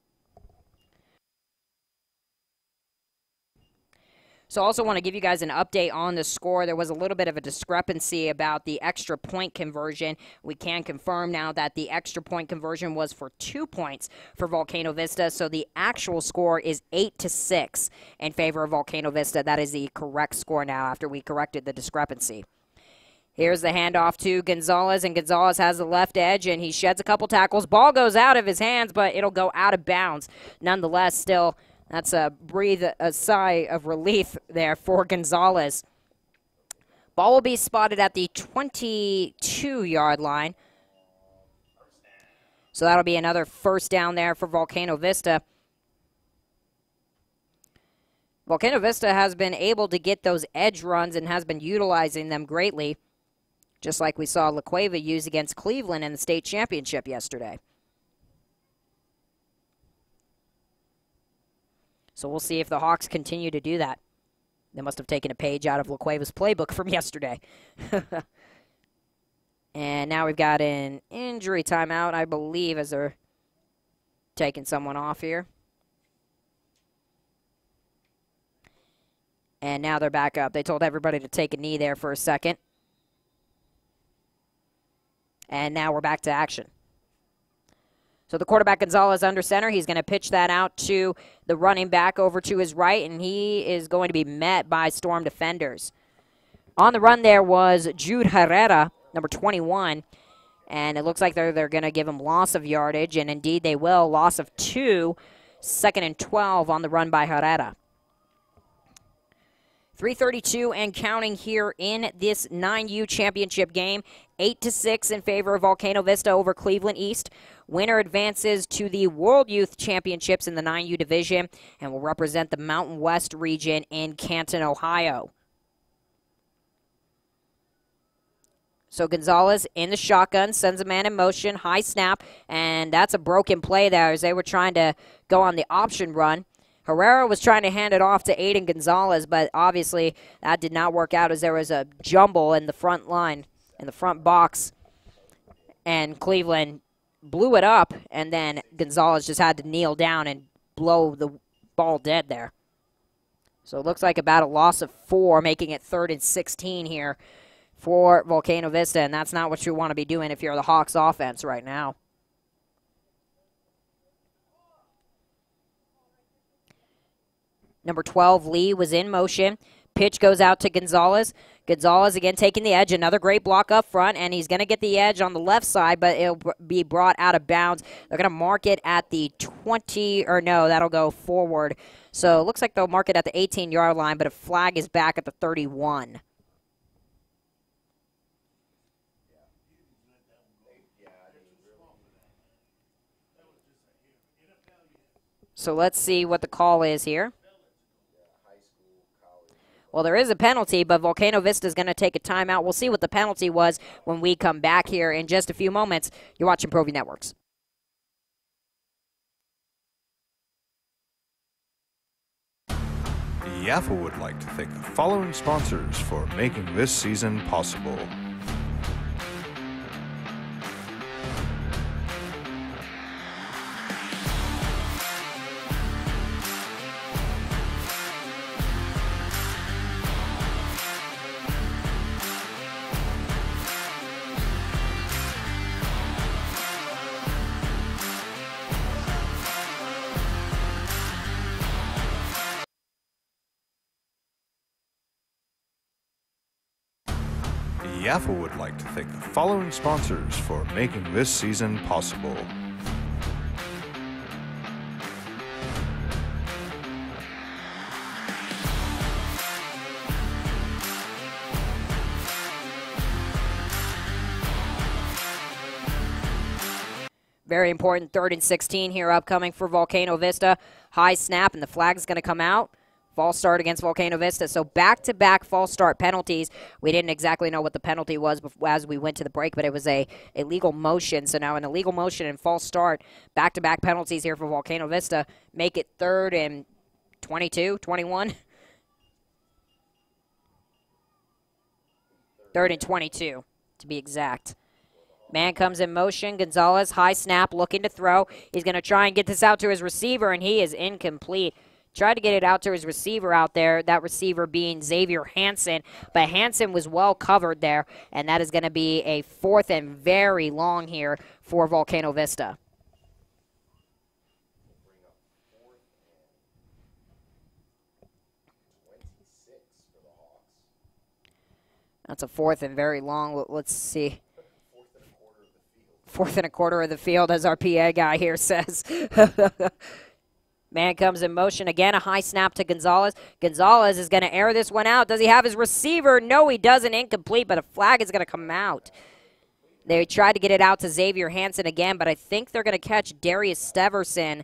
So I also want to give you guys an update on the score. There was a little bit of a discrepancy about the extra point conversion. We can confirm now that the extra point conversion was for 2 points for Volcano Vista. So the actual score is 8-6 in favor of Volcano Vista. That is the correct score now after we corrected the discrepancy. Here's the handoff to Gonzalez, and Gonzalez has the left edge, and he sheds a couple tackles. Ball goes out of his hands, but it'll go out of bounds. Nonetheless, still, that's a sigh of relief there for Gonzalez. Ball will be spotted at the 22-yard line. So that'll be another first down there for Volcano Vista. Volcano Vista has been able to get those edge runs and has been utilizing them greatly, just like we saw La Cueva use against Cleveland in the state championship yesterday. So we'll see if the Hawks continue to do that. They must have taken a page out of La Cueva's playbook from yesterday. And now we've got an injury timeout, I believe, as they're taking someone off here. And now they're back up. They told everybody to take a knee there for a second. And now we're back to action. So the quarterback, Gonzalez, under center. He's going to pitch that out to the running back over to his right, and he is going to be met by Storm defenders. On the run there was Jude Herrera, number 21, and it looks like they're going to give him loss of yardage, and indeed they will. Loss of 2, 2nd and 12 on the run by Herrera. 3:32 and counting here in this 9U championship game. 8-6 in favor of Volcano Vista over Cleveland East. Winner advances to the World Youth Championships in the 9U division and will represent the Mountain West region in Canton, Ohio. So Gonzalez in the shotgun, sends a man in motion, high snap, and that's a broken play there as they were trying to go on the option run. Herrera was trying to hand it off to Aiden Gonzalez, but obviously that did not work out as there was a jumble in the front line, in the front box, and Cleveland blew it up, and then Gonzalez just had to kneel down and blow the ball dead there. So it looks like about a loss of 4, making it 3rd and 16 here for Volcano Vista, and that's not what you want to be doing if you're the Hawks offense right now. Number 12, Lee, was in motion. Pitch goes out to Gonzalez. Gonzalez again taking the edge. Another great block up front, and he's going to get the edge on the left side, but it'll be brought out of bounds. They're going to mark it at the 20, or no, that'll go forward. So it looks like they'll mark it at the 18-yard line, but a flag is back at the 31. So let's see what the call is here. Well, there is a penalty, but Volcano Vista is going to take a timeout. We'll see what the penalty was when we come back here in just a few moments. You're watching ProView Networks. Yaffa would like to thank the following sponsors for making this season possible. Yaffa would like to thank the following sponsors for making this season possible. Very important 3rd and 16 here upcoming for Volcano Vista. High snap, and the flag's going to come out false start against Volcano Vista. So back-to-back false start penalties. We didn't exactly know what the penalty was as we went to the break, but it was a illegal motion. So now an illegal motion and false start, back-to-back penalties here for Volcano Vista, make it 3rd and 22, 21. 3rd and 22, to be exact. Man comes in motion. Gonzalez, high snap, looking to throw. He's going to try and get this out to his receiver, and he is incomplete. Tried to get it out to his receiver out there, that receiver being Xavier Hansen, but Hansen was well covered there, and that is going to be a 4th and very long here for Volcano Vista. That's a 4th and very long. Let's see. 4th and a quarter of the field, as our PA guy here says. Man comes in motion. Again, a high snap to Gonzalez. Gonzalez is going to air this one out. Does he have his receiver? No, he doesn't. Incomplete, but a flag is going to come out. They tried to get it out to Xavier Hansen again, but I think they're going to catch Darius Steverson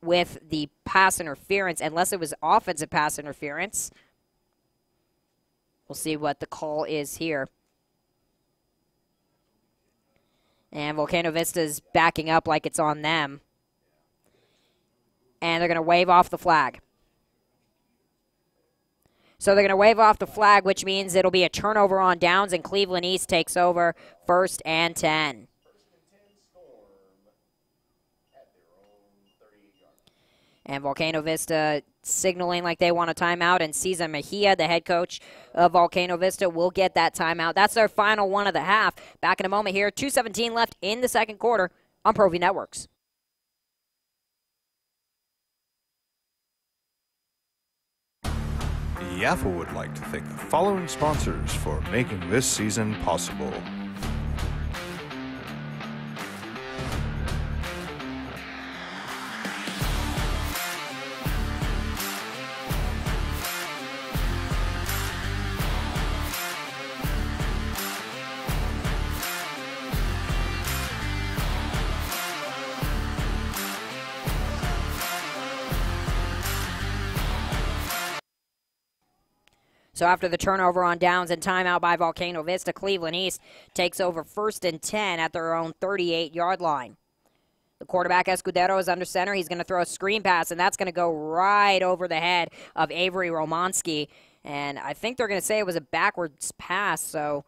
with the pass interference, unless it was offensive pass interference. We'll see what the call is here. And Volcano Vista's backing up like it's on them. And they're going to wave off the flag. So they're going to wave off the flag, which means it'll be a turnover on downs, and Cleveland East takes over 1st and 10. And Volcano Vista signaling like they want a timeout, and Cesar Mejia, the head coach of Volcano Vista, will get that timeout. That's their final one of the half. Back in a moment here. 2:17 left in the second quarter on Pro V Networks. Yaffa would like to thank the following sponsors for making this season possible. So after the turnover on downs and timeout by Volcano Vista, Cleveland East takes over 1st and 10 at their own 38-yard line. The quarterback, Escudero, is under center. He's going to throw a screen pass, and that's going to go right over the head of Avery Romanski. And I think they're going to say it was a backwards pass. So,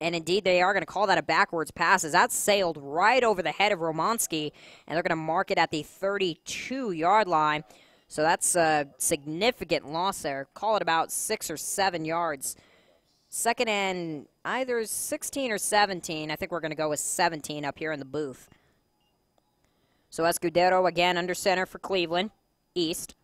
and indeed, they are going to call that a backwards pass, as that sailed right over the head of Romanski, and they're going to mark it at the 32-yard line. So that's a significant loss there. Call it about 6 or 7 yards. 2nd and either 16 or 17. I think we're going to go with 17 up here in the booth. So Escudero again under center for Cleveland East.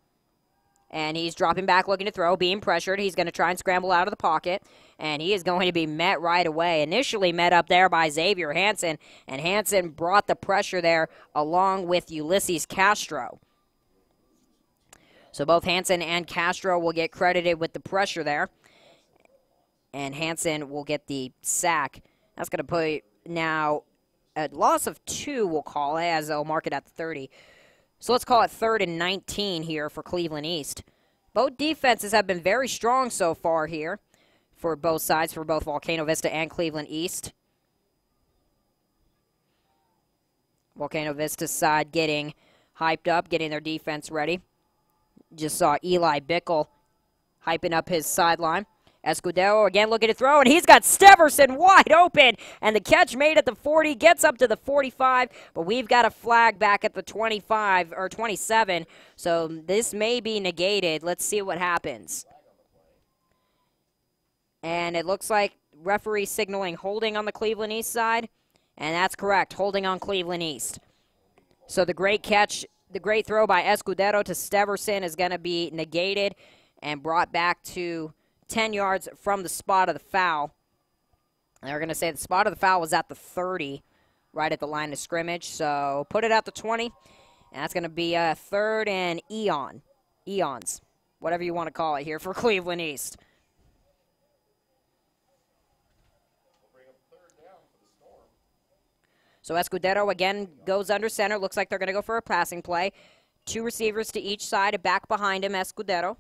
And he's dropping back, looking to throw, being pressured. He's going to try and scramble out of the pocket. And he is going to be met right away. Initially met up there by Xavier Hansen. And Hansen brought the pressure there along with Ulysses Castro. So both Hansen and Castro will get credited with the pressure there. And Hansen will get the sack. That's going to put now a loss of 2, we'll call it, as they'll mark it at the 30. So let's call it 3rd and 19 here for Cleveland East. Both defenses have been very strong so far here for both sides, for both Volcano Vista and Cleveland East. Volcano Vista's side getting hyped up, getting their defense ready. Just saw Eli Bickle hyping up his sideline. Escudero again looking to throw, and he's got Steverson wide open. And the catch made at the 40, gets up to the 45, but we've got a flag back at the 25 or 27. So this may be negated. Let's see what happens. And it looks like referee signaling holding on the Cleveland East side. And that's correct, holding on Cleveland East. So the great catch, the great throw by Escudero to Steverson is going to be negated and brought back to 10 yards from the spot of the foul. They're going to say the spot of the foul was at the 30, right at the line of scrimmage. So put it at the 20, and that's going to be a 3rd and eons, whatever you want to call it here for Cleveland East. So Escudero again goes under center. Looks like they're going to go for a passing play. Two receivers to each side, and back behind him, Escudero.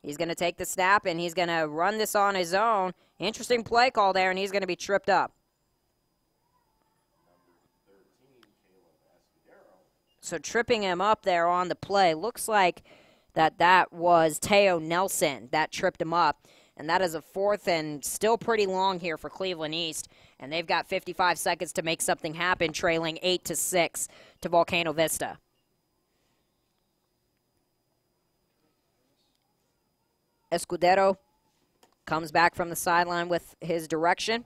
He's going to take the snap, and he's going to run this on his own. Interesting play call there, and he's going to be tripped up. So tripping him up there on the play. Looks like that was Teo Nelson that tripped him up. And that is a 4th and still pretty long here for Cleveland East. And they've got 55 seconds to make something happen, trailing 8-6 to Volcano Vista. Escudero comes back from the sideline with his direction.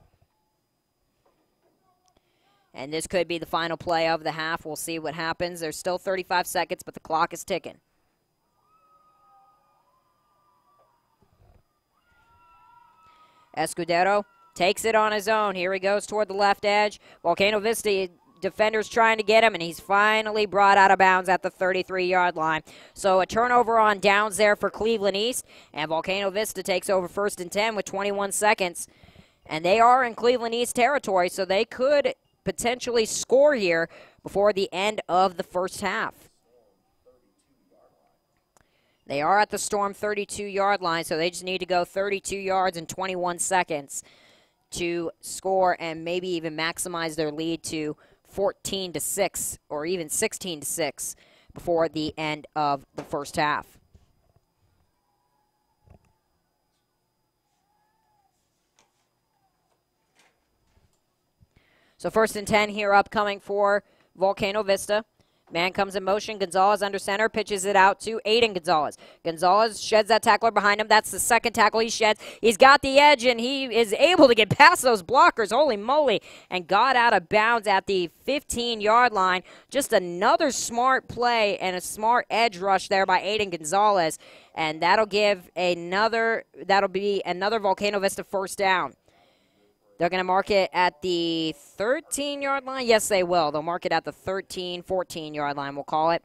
And this could be the final play of the half. We'll see what happens. There's still 35 seconds, but the clock is ticking. Escudero takes it on his own. Here he goes toward the left edge. Volcano Vista defenders trying to get him, and he's finally brought out of bounds at the 33-yard line. So a turnover on downs there for Cleveland East, and Volcano Vista takes over 1st and 10 with 21 seconds. And they are in Cleveland East territory, so they could potentially score here before the end of the first half. They are at the Storm 32-yard line, so they just need to go 32 yards in 21 seconds to score and maybe even maximize their lead to 14-6 or even 16-6 before the end of the first half. So 1st and 10 here upcoming for Volcano Vista. Man comes in motion. Gonzalez under center, pitches it out to Aiden Gonzalez. Gonzalez sheds that tackler behind him. That's the second tackle he sheds. He's got the edge, and he is able to get past those blockers. Holy moly. And got out of bounds at the 15-yard line. Just another smart play and a smart edge rush there by Aiden Gonzalez. And that'll be another Volcano Vista first down. They're going to mark it at the 13-yard line. Yes, they will. They'll mark it at the 13, 14-yard line, we'll call it.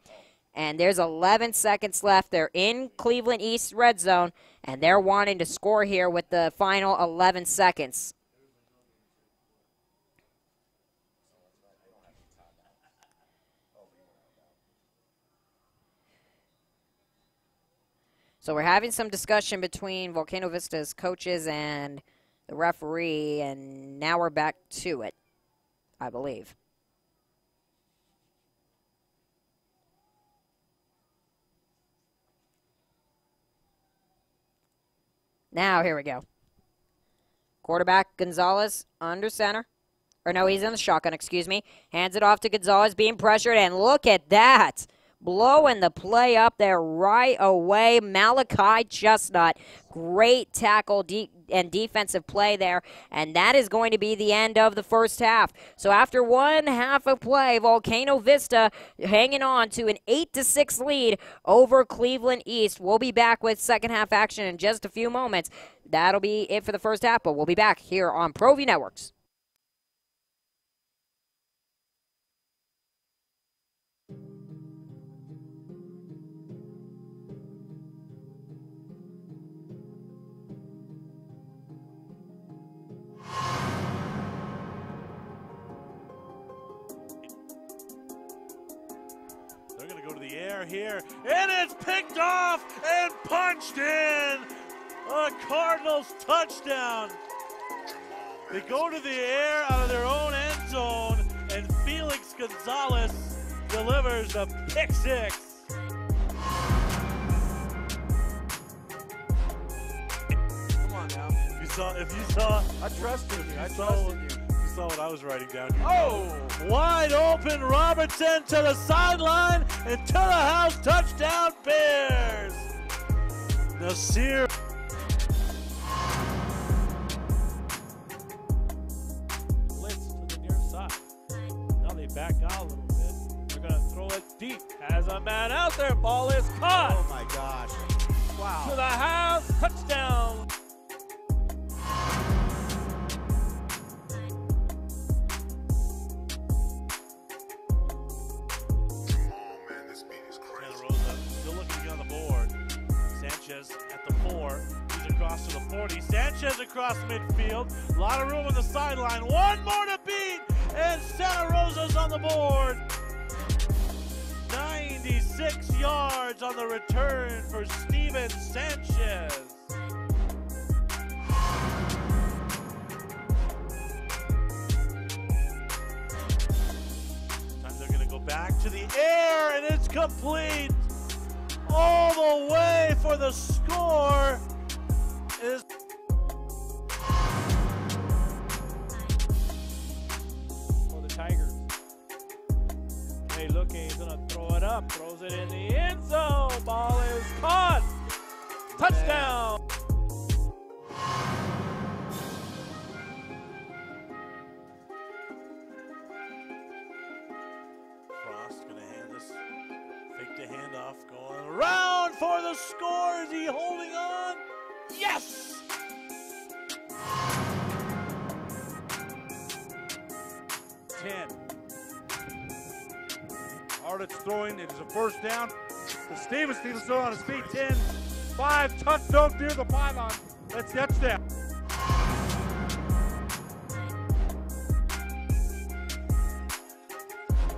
And there's 11 seconds left. They're in Cleveland East red zone, and they're wanting to score here with the final 11 seconds. So we're having some discussion between Volcano Vista's coaches and the referee, and now we're back to it, I believe. Now, here we go. Quarterback Gonzalez under center. Or no, he's in the shotgun, excuse me. Hands it off to Gonzalez, being pressured, and look at that. Blowing the play up there right away. Malachi Chestnut. Great tackle and defensive play there. And that is going to be the end of the first half. So after one half of play, Volcano Vista hanging on to an 8-6 lead over Cleveland East. We'll be back with second half action in just a few moments. That'll be it for the first half, but we'll be back here on ProView Networks. They're going to go to the air here, and it's picked off and punched in. A Cardinals touchdown. They go to the air out of their own end zone, and Felix Gonzalez delivers a pick six. Come on now. If you saw, I trusted you. I saw trusted you. You saw what I was writing down here. Oh! Wide open Robertson to the sideline and to the house. Touchdown Bears. Nasir. Blitz to the near side. Now they back out a little bit. They're going to throw it deep. Has a man out there. Ball is caught. Oh my gosh. Wow. To the house. Touchdown. At the 4, he's across to the 40. Sanchez across midfield. A lot of room on the sideline. One more to beat, and Santa Rosa's on the board. 9 6 yards on the return for Steven Sanchez. Time they're going to go back to the air, and it's complete. All the way for the score is for the Tigers. Hey, looking, he's gonna throw it up, throws it in the end zone. Ball is caught. Touchdown. Frost gonna hand this, fake the handoff, going around for the score. Is he holding on? Yes! Hardett's throwing, it is a first down. The Stevens still on his feet, 10, 5, touchdown near the pylon. That's touchdown.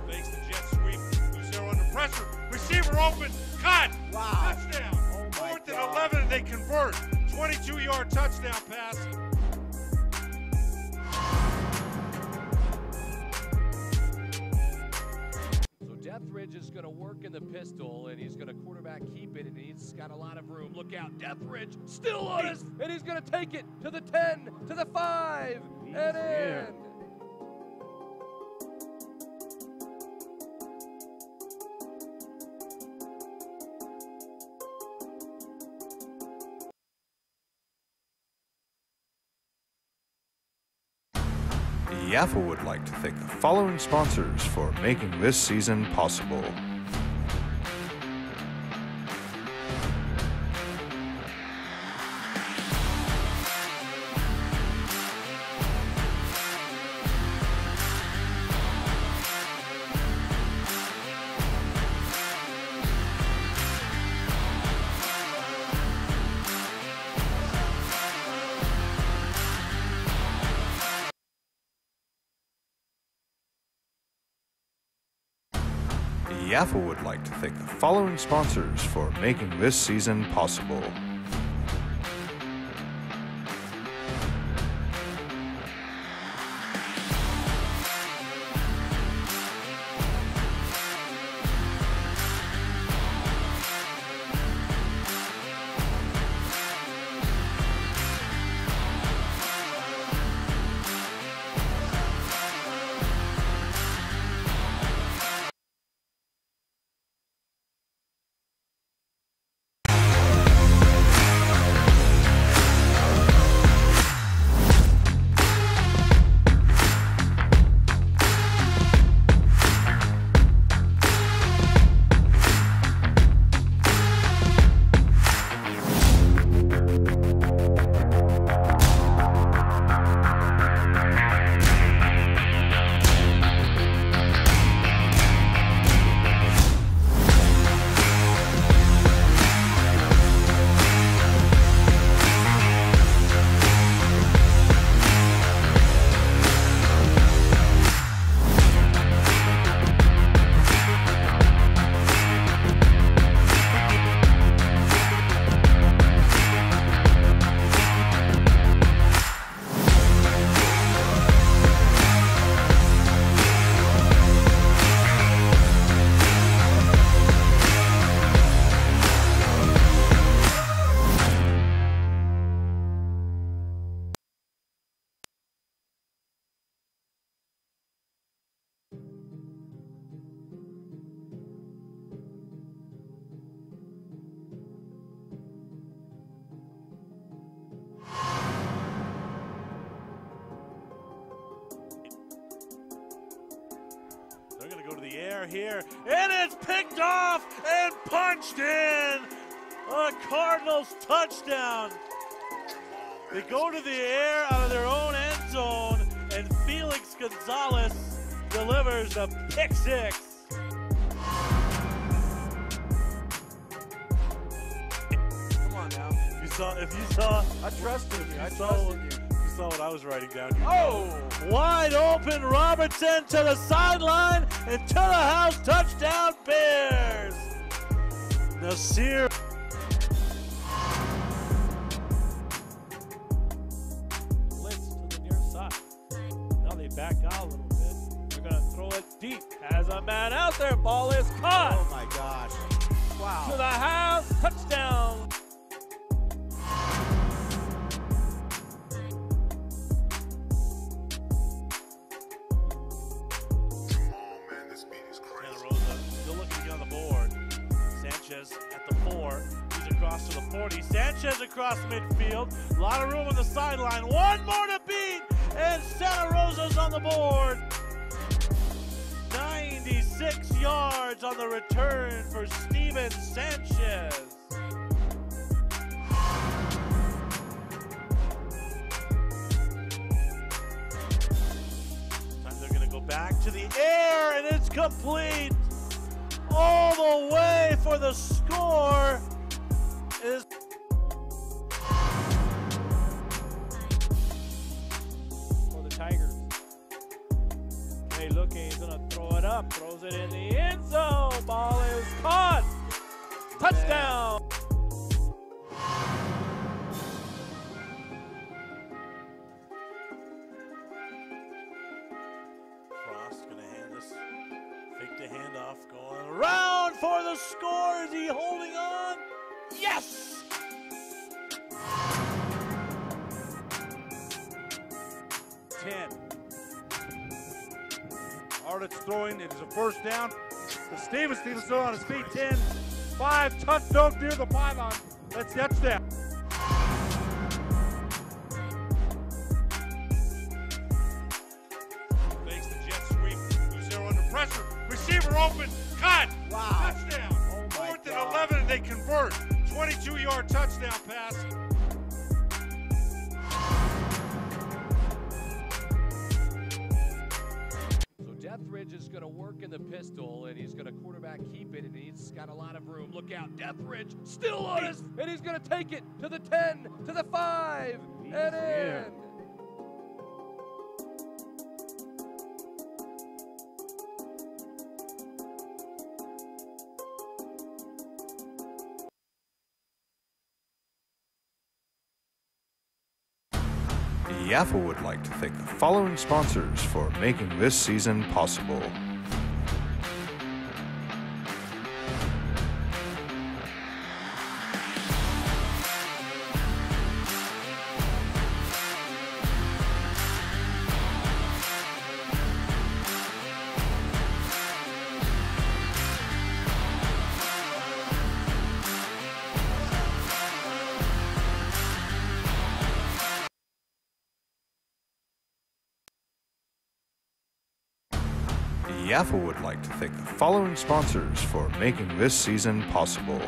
Fakes the jet sweep, Lucero under pressure, receiver open, cut, wow. Touchdown. Oh 4th and 11, and they convert. 22-yard touchdown pass. Deathridge is going to work in the pistol, and he's going to quarterback keep it, and he's got a lot of room. Look out, Deathridge still on us, and he's going to take it to the 10, to the 5, and in. Yaffa would like to thank the following sponsors for making this season possible. Yaffa would like to thank the following sponsors for making this season possible. They're going to go to the air here, and it's picked off and punched in. A Cardinals touchdown. They go to the air out of their own end zone, and Felix Gonzalez delivers a pick six. Come on now. If you saw, I trusted you. I you trusted you. saw what I was writing down. Oh! Wide open, Robertson to the sideline and to the house. Touchdown, Bears. Nasir. Blitz to the near side. Now they back out a little bit. They're going to throw it deep. Has a man out there. Ball is caught. Oh my gosh. Wow. To the house. Touchdown. Santa Rosa still looking to get on the board. Sanchez at the 4. He's across to the 40. Sanchez across midfield. A lot of room on the sideline. One more to beat. And Santa Rosa's on the board. 96 yards on the return for Steven Sanchez. Time they're going to go back to the air, and it's complete. All the way for the score is for the Tigers. Okay, looking, he's gonna throw it up, throws it in the end zone. Ball is caught. Touchdown. Frost gonna hand this, fake the handoff, going around for the score. Is he holding on? Yes! Arnott's throwing. It is a first down. Stevens still on his feet. 10, 5, touchdown near the pylon. That's touchdown. Makes the jet sweep. Lucero under pressure. Receiver open. Cut. Wow. Touchdown. Oh my 4th and God. 11, and they convert. 22-yard touchdown pass. Deathridge is going to work in the pistol, and he's going to quarterback keep it, and he's got a lot of room. Look out, Deathridge still on us, and he's going to take it to the 10, to the 5, and in. Yaffa would like to thank the following sponsors for making this season possible. Yaffa would like to thank the following sponsors for making this season possible.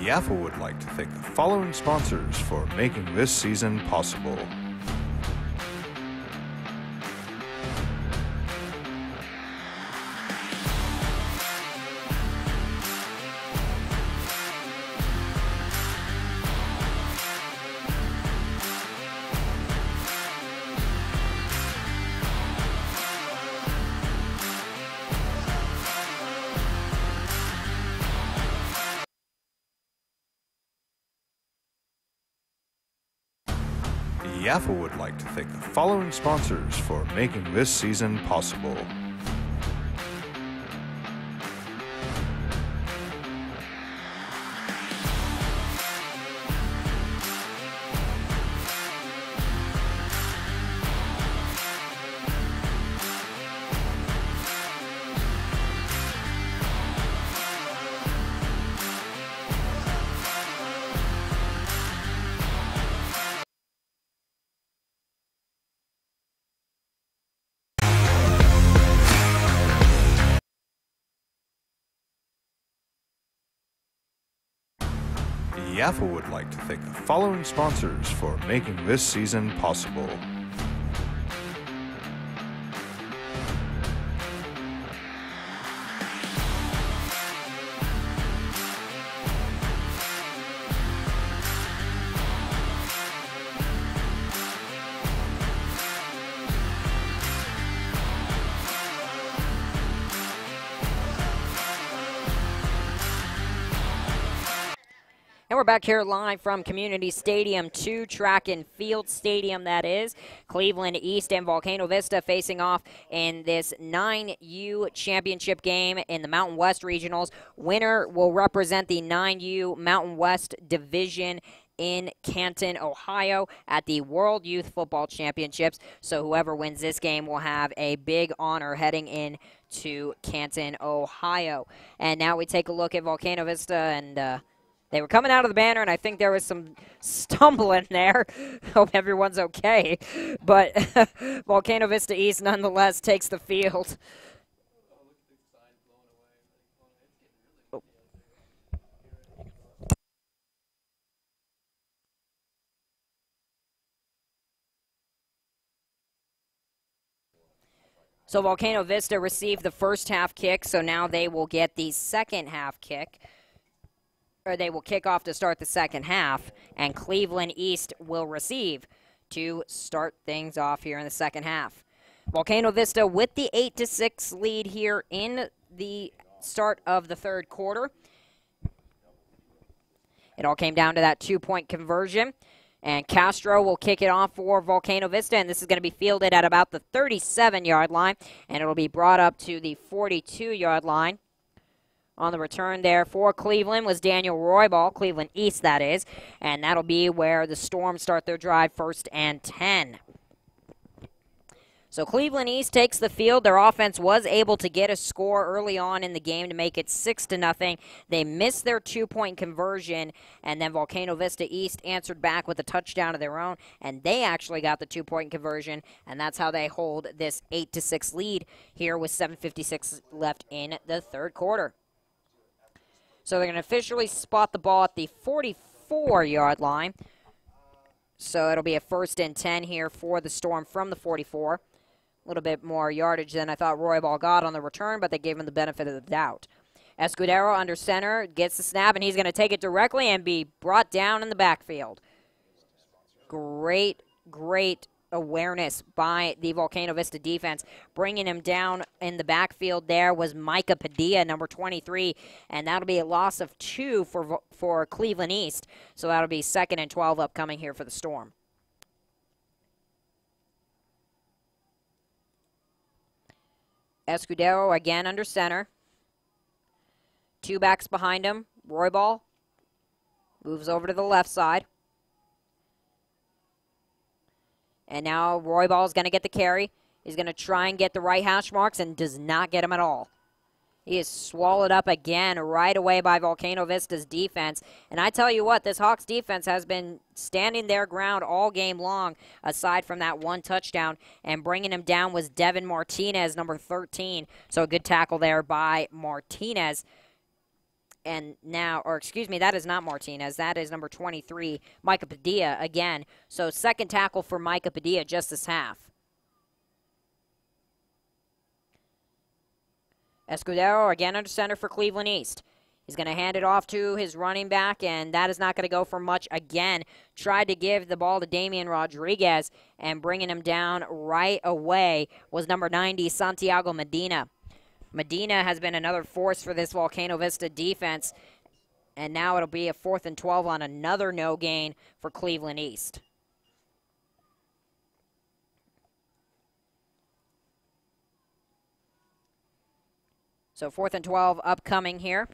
Yaffa would like to thank the following sponsors for making this season possible. Yaffa would like to thank the following sponsors for making this season possible. Yaffa would like to thank the following sponsors for making this season possible. And we're back here live from Community Stadium 2, Track and Field Stadium, that is. Cleveland East and Volcano Vista facing off in this 9U championship game in the Mountain West Regionals. Winner will represent the 9U Mountain West Division in Canton, Ohio at the World Youth Football Championships. So whoever wins this game will have a big honor heading in to Canton, Ohio. And now we take a look at Volcano Vista, and they were coming out of the banner, and I think there was some stumbling there. Hope everyone's okay. But Volcano Vista East nonetheless takes the field. Oh. So Volcano Vista received the first half kick, so now they will get the second half kick. Or they will kick off to start the second half, and Cleveland East will receive to start things off here in the second half. Volcano Vista with the 8-6 lead here in the start of the third quarter. It all came down to that two-point conversion, and Castro will kick it off for Volcano Vista, and this is going to be fielded at about the 37-yard line, and it'll be brought up to the 42-yard line. On the return there for Cleveland was Daniel Roybal, Cleveland East, that is. And that'll be where the Storm start their drive, 1st and 10. So Cleveland East takes the field. Their offense was able to get a score early on in the game to make it 6-0. They missed their two-point conversion, and then Volcano Vista East answered back with a touchdown of their own, and they actually got the two-point conversion, and that's how they hold this 8-6 lead here with 7:56 left in the third quarter. So they're going to officially spot the ball at the 44-yard line. So it'll be a 1st and 10 here for the Storm from the 44. A little bit more yardage than I thought Roybal got on the return, but they gave him the benefit of the doubt. Escudero under center gets the snap, and he's going to take it directly and be brought down in the backfield. Great awareness by the Volcano Vista defense. Bringing him down in the backfield there was Micah Padilla, number 23, and that'll be a loss of 2 for Cleveland East. So that'll be 2nd and 12 upcoming here for the Storm. Escudero again under center. 2 backs behind him. Roybal moves over to the left side. And now Roybal is going to get the carry. He's going to try and get the right hash marks and does not get him at all. He is swallowed up again right away by Volcano Vista's defense. And I tell you what, this Hawks defense has been standing their ground all game long, aside from that one touchdown. And bringing him down was Devin Martinez, number 13. So a good tackle there by Martinez. And now, or excuse me, that is not Martinez. That is number 23, Micah Padilla again. So second tackle for Micah Padilla just this half. Escudero again under center for Cleveland East. He's going to hand it off to his running back, and that is not going to go for much again. Tried to give the ball to Damian Rodriguez, and bringing him down right away was number 90, Santiago Medina. Medina has been another force for this Volcano Vista defense, and now it'll be a 4th and 12 on another no gain for Cleveland East. So 4th and 12 upcoming here.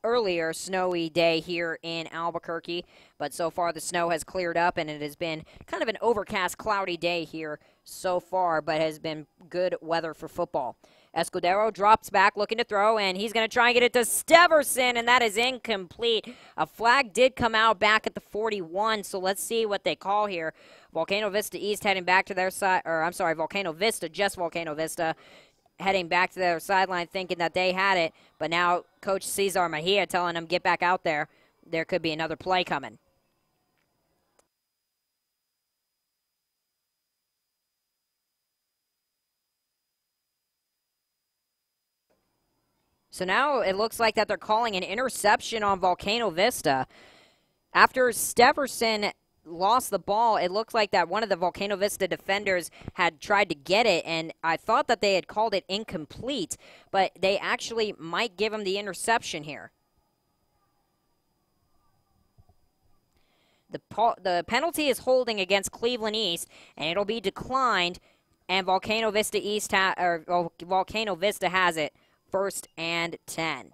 Earlier snowy day here in Albuquerque, but so far the snow has cleared up and it has been kind of an overcast, cloudy day here so far, but has been good weather for football. Escudero drops back looking to throw, and he's going to try and get it to Steverson, and that is incomplete. A flag did come out back at the 41, so let's see what they call here. Volcano Vista East heading back to their side, or I'm sorry, Volcano Vista, just Volcano Vista, heading back to their sideline thinking that they had it, but now Coach Cesar Mejia telling them get back out there. There could be another play coming. So now it looks like that they're calling an interception on Volcano Vista. After Steverson lost the ball, it looked like that one of the Volcano Vista defenders had tried to get it, and I thought that they had called it incomplete, but they actually might give him the interception here. The penalty is holding against Cleveland East, and it'll be declined, and Volcano Vista Volcano Vista has it, 1st and 10.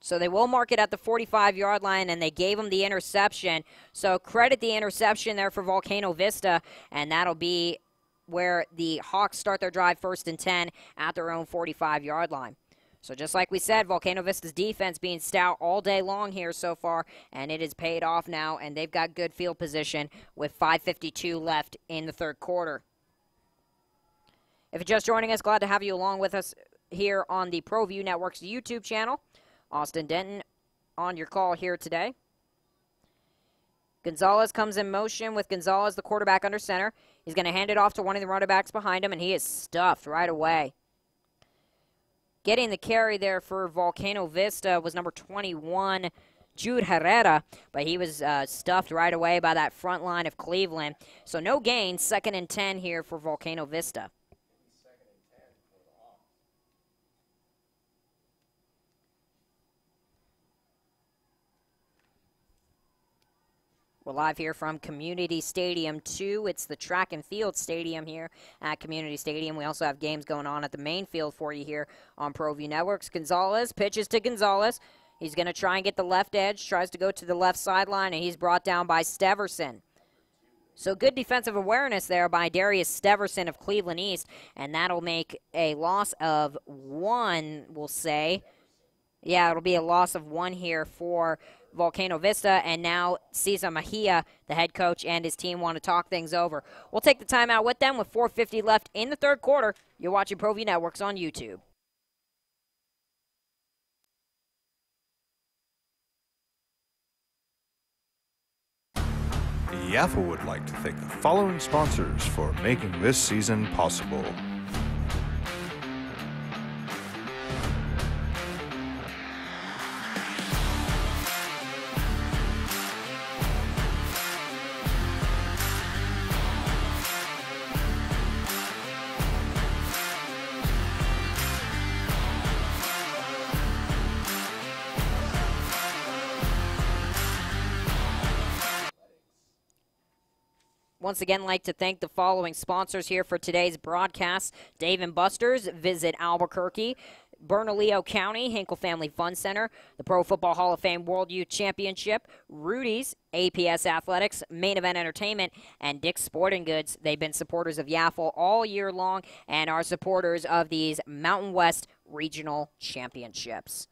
So they will mark it at the 45-yard line, and they gave him the interception. So credit the interception there for Volcano Vista, and that'll be where the Hawks start their drive 1st and 10 at their own 45-yard line. So just like we said, Volcano Vista's defense being stout all day long here so far, and it has paid off now, and they've got good field position with 5:52 left in the 3rd quarter. If you're just joining us, glad to have you along with us here on the ProView Network's YouTube channel. Austin Denton on your call here today. Gonzalez comes in motion with Gonzalez, the quarterback, under center. He's going to hand it off to one of the running backs behind him, and he is stuffed right away. Getting the carry there for Volcano Vista was number 21, Jude Herrera, but he was stuffed right away by that front line of Cleveland. So no gain, 2nd and 10 here for Volcano Vista. We're live here from Community Stadium 2. It's the track and field stadium here at Community Stadium. We also have games going on at the main field for you here on ProView Networks. Gonzalez pitches to Gonzalez. He's going to try and get the left edge, tries to go to the left sideline, and he's brought down by Steverson. So good defensive awareness there by Darius Steverson of Cleveland East, and that'll make a loss of 1, we'll say. Yeah, it'll be a loss of 1 here for Volcano Vista, and now Cesar Mejia, the head coach, and his team want to talk things over. We'll take the timeout with them with 4:50 left in the 3rd quarter. You're watching ProView Networks on YouTube. Yaffle would like to thank the following sponsors for making this season possible. Once again, like to thank the following sponsors here for today's broadcast. Dave & Buster's, Visit Albuquerque. Bernalillo County, Hinkle Family Fun Center, the Pro Football Hall of Fame World Youth Championship, Rudy's, APS Athletics, Main Event Entertainment, and Dick's Sporting Goods. They've been supporters of Yaffle all year long and are supporters of these Mountain West Regional Championships.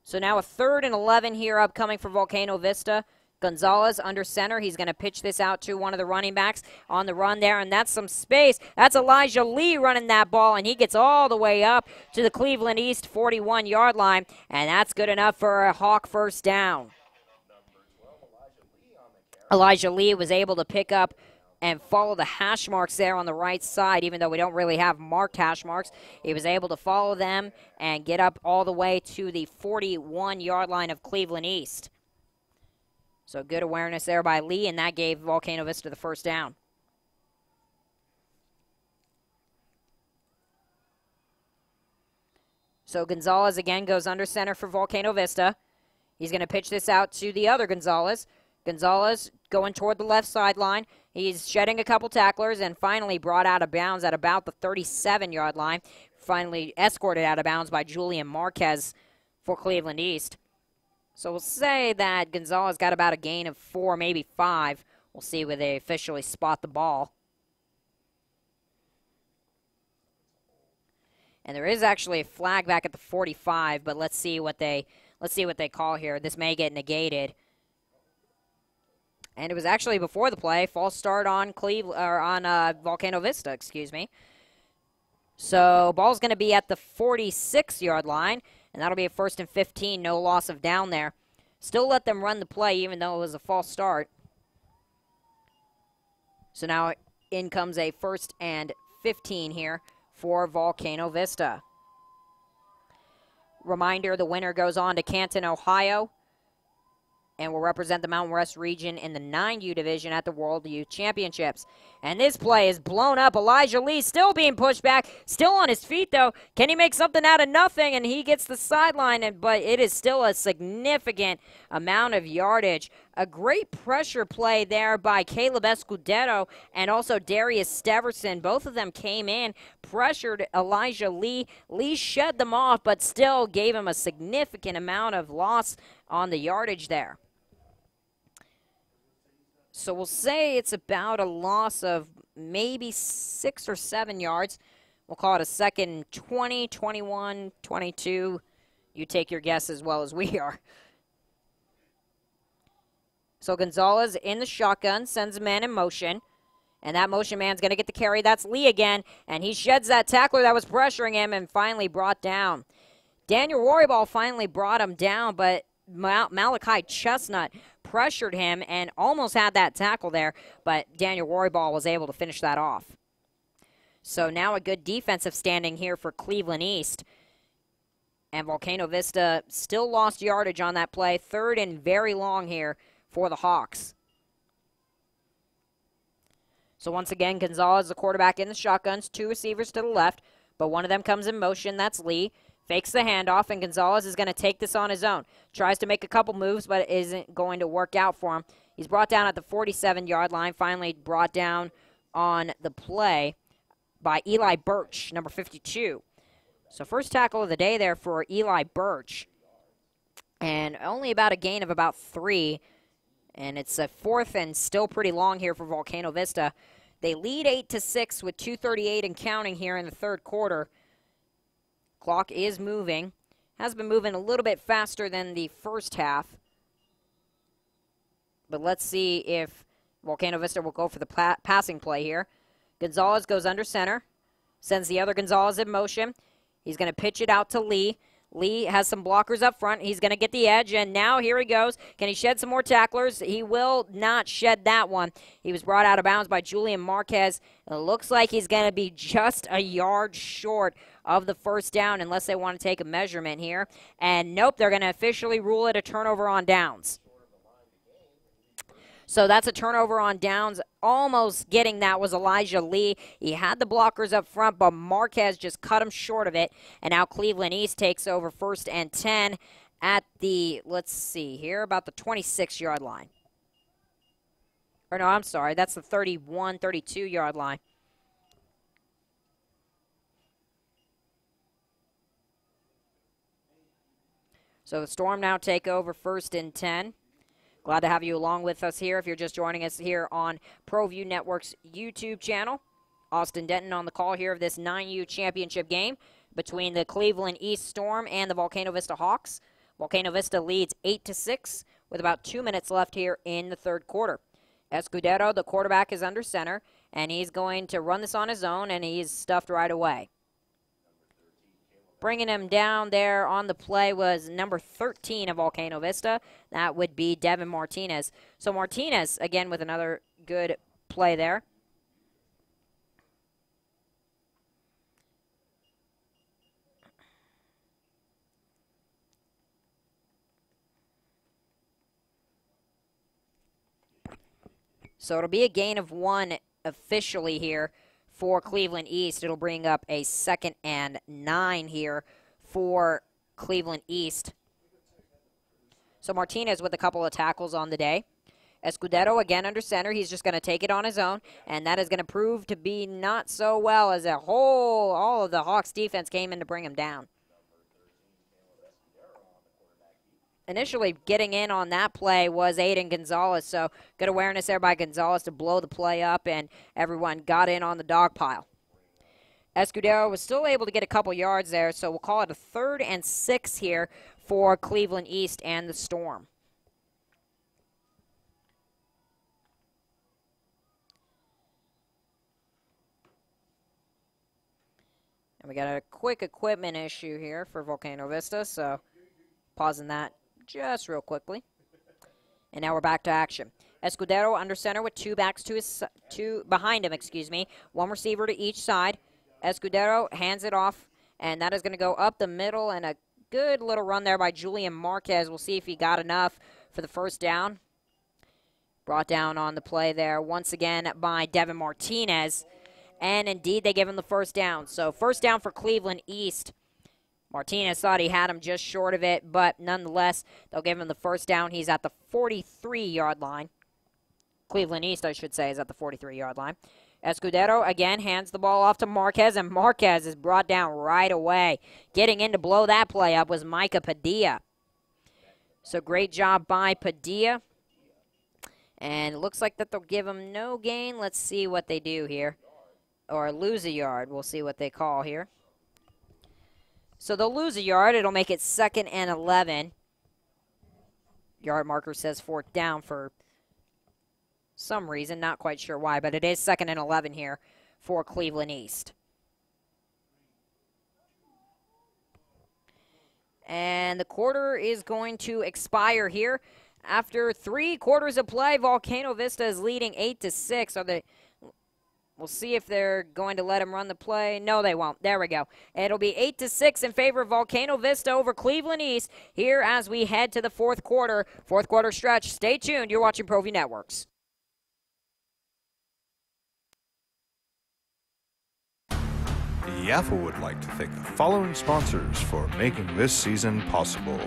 So now a 3rd and 11 here upcoming for Volcano Vista. Gonzalez under center. He's going to pitch this out to one of the running backs on the run there, and that's some space. That's Elijah Lee running that ball, and he gets all the way up to the Cleveland East 41-yard line, and that's good enough for a Hawk 1st down. Elijah Lee was able to pick up and follow the hash marks there on the right side, even though we don't really have marked hash marks. He was able to follow them and get up all the way to the 41-yard line of Cleveland East. So good awareness there by Lee, and that gave Volcano Vista the 1st down. So Gonzalez again goes under center for Volcano Vista. He's going to pitch this out to the other Gonzalez. Gonzalez going toward the left sideline. He's shedding a couple tacklers and finally brought out of bounds at about the 37-yard line. Finally escorted out of bounds by Julian Marquez for Cleveland East. So we'll say that Gonzalez got about a gain of 4, maybe 5. We'll see where they officially spot the ball. And there is actually a flag back at the 45, but let's see what they call here. This may get negated. And it was actually before the play, false start on Volcano Vista, excuse me. So ball's going to be at the 46-yard line, and that'll be a 1st and 15, no loss of down there. Still let them run the play even though it was a false start. So now in comes a 1st and 15 here for Volcano Vista. Reminder, the winner goes on to Canton, Ohio, and will represent the Mountain West region in the 9U division at the World Youth Championships. And this play is blown up. Elijah Lee still being pushed back, still on his feet, though. Can he make something out of nothing? And he gets the sideline, but it is still a significant amount of yardage. A great pressure play there by Caleb Escudero and also Darius Steverson. Both of them came in, pressured Elijah Lee. Lee shed them off, but still gave him a significant amount of loss on the yardage there. So we'll say it's about a loss of maybe 6 or 7 yards. We'll call it a 2nd 20, 21, 22. You take your guess as well as we are. So Gonzalez in the shotgun, sends a man in motion. And that motion man's going to get the carry. That's Lee again. And he sheds that tackler that was pressuring him and finally brought down. Daniel Roybal finally brought him down, but Malachi Chestnut pressured him and almost had that tackle there, but Daniel Roybal was able to finish that off. So now a good defensive standing here for Cleveland East. And Volcano Vista still lost yardage on that play. 3rd and very long here for the Hawks. So once again, Gonzalez, the quarterback in the shotguns, 2 receivers to the left, but one of them comes in motion. That's Lee. Fakes the handoff, and Gonzalez is going to take this on his own. Tries to make a couple moves, but it isn't going to work out for him. He's brought down at the 47-yard line, finally brought down on the play by Eli Birch, number 52. So first tackle of the day there for Eli Birch. And only about a gain of about 3. And it's a 4th and still pretty long here for Volcano Vista. They lead 8-6 with 2:38 and counting here in the 3rd quarter. Clock is moving. Has been moving a little bit faster than the first half. But let's see if Volcano Vista will go for the passing play here. Gonzalez goes under center. Sends the other Gonzalez in motion. He's going to pitch it out to Lee. Lee has some blockers up front. He's going to get the edge, and now here he goes. Can he shed some more tacklers? He will not shed that one. He was brought out of bounds by Julian Marquez. It looks like he's going to be just a yard short of the 1st down unless they want to take a measurement here. And nope, they're going to officially rule it a turnover on downs. So that's a turnover on downs. Almost getting that was Elijah Lee. He had the blockers up front, but Marquez just cut him short of it. And now Cleveland East takes over 1st and 10 at the, let's see here, about the 26-yard line. Or no, I'm sorry, that's the 31, 32-yard line. So the Storm now take over 1st and 10. Glad to have you along with us here if you're just joining us here on ProView Network's YouTube channel. Austin Denton on the call here of this 9U championship game between the Cleveland East Storm and the Volcano Vista Hawks. Volcano Vista leads 8-6 with about 2 minutes left here in the 3rd quarter. Escudero, the quarterback, is under center, and he's going to run this on his own, and he's stuffed right away. Bringing him down there on the play was number 13 of Volcano Vista. That would be Devin Martinez. So Martinez, again, with another good play there. So it'll be a gain of 1 officially here for Cleveland East. It'll bring up a 2nd and 9 here for Cleveland East. So Martinez with a couple of tackles on the day. Escudero again under center. He's just going to take it on his own, and that is going to prove to be not so well as all of the Hawks defense came in to bring him down. Initially getting in on that play was Aiden Gonzalez, so good awareness there by Gonzalez to blow the play up, and everyone got in on the dog pile. Escudero was still able to get a couple yards there, so we'll call it a 3rd and 6 here for Cleveland East and the Storm. And we got a quick equipment issue here for Volcano Vista, so pausing that just real quickly. And now we're back to action. Escudero under center with two backs behind him, one receiver to each side. Escudero hands it off, and that is going to go up the middle, and a good little run there by Julian Marquez. We'll see if he got enough for the first down. Brought down on the play there once again by Devin Martinez, and indeed they give him the first down. So first down for Cleveland East. Martinez thought he had him just short of it, but nonetheless, they'll give him the first down. He's at the 43-yard line. Cleveland East, I should say, is at the 43-yard line. Escudero again hands the ball off to Marquez, and Marquez is brought down right away. Getting in to blow that play up was Micah Padilla. So great job by Padilla. And it looks like that they'll give him no gain. Let's see what they do here. Or lose a yard. We'll see what they call here. So they'll lose a yard. It'll make it 2nd and 11. Yard marker says 4th down for some reason. Not quite sure why, but it is 2nd and 11 here for Cleveland East. And the quarter is going to expire here. After 3 quarters of play, Volcano Vista is leading 8-6. We'll see if they're going to let him run the play. No, they won't. There we go. It'll be 8-6 in favor of Volcano Vista over Cleveland East here as we head to the 4th quarter. 4th quarter stretch. Stay tuned. You're watching ProView Networks. Yaffa would like to thank the following sponsors for making this season possible.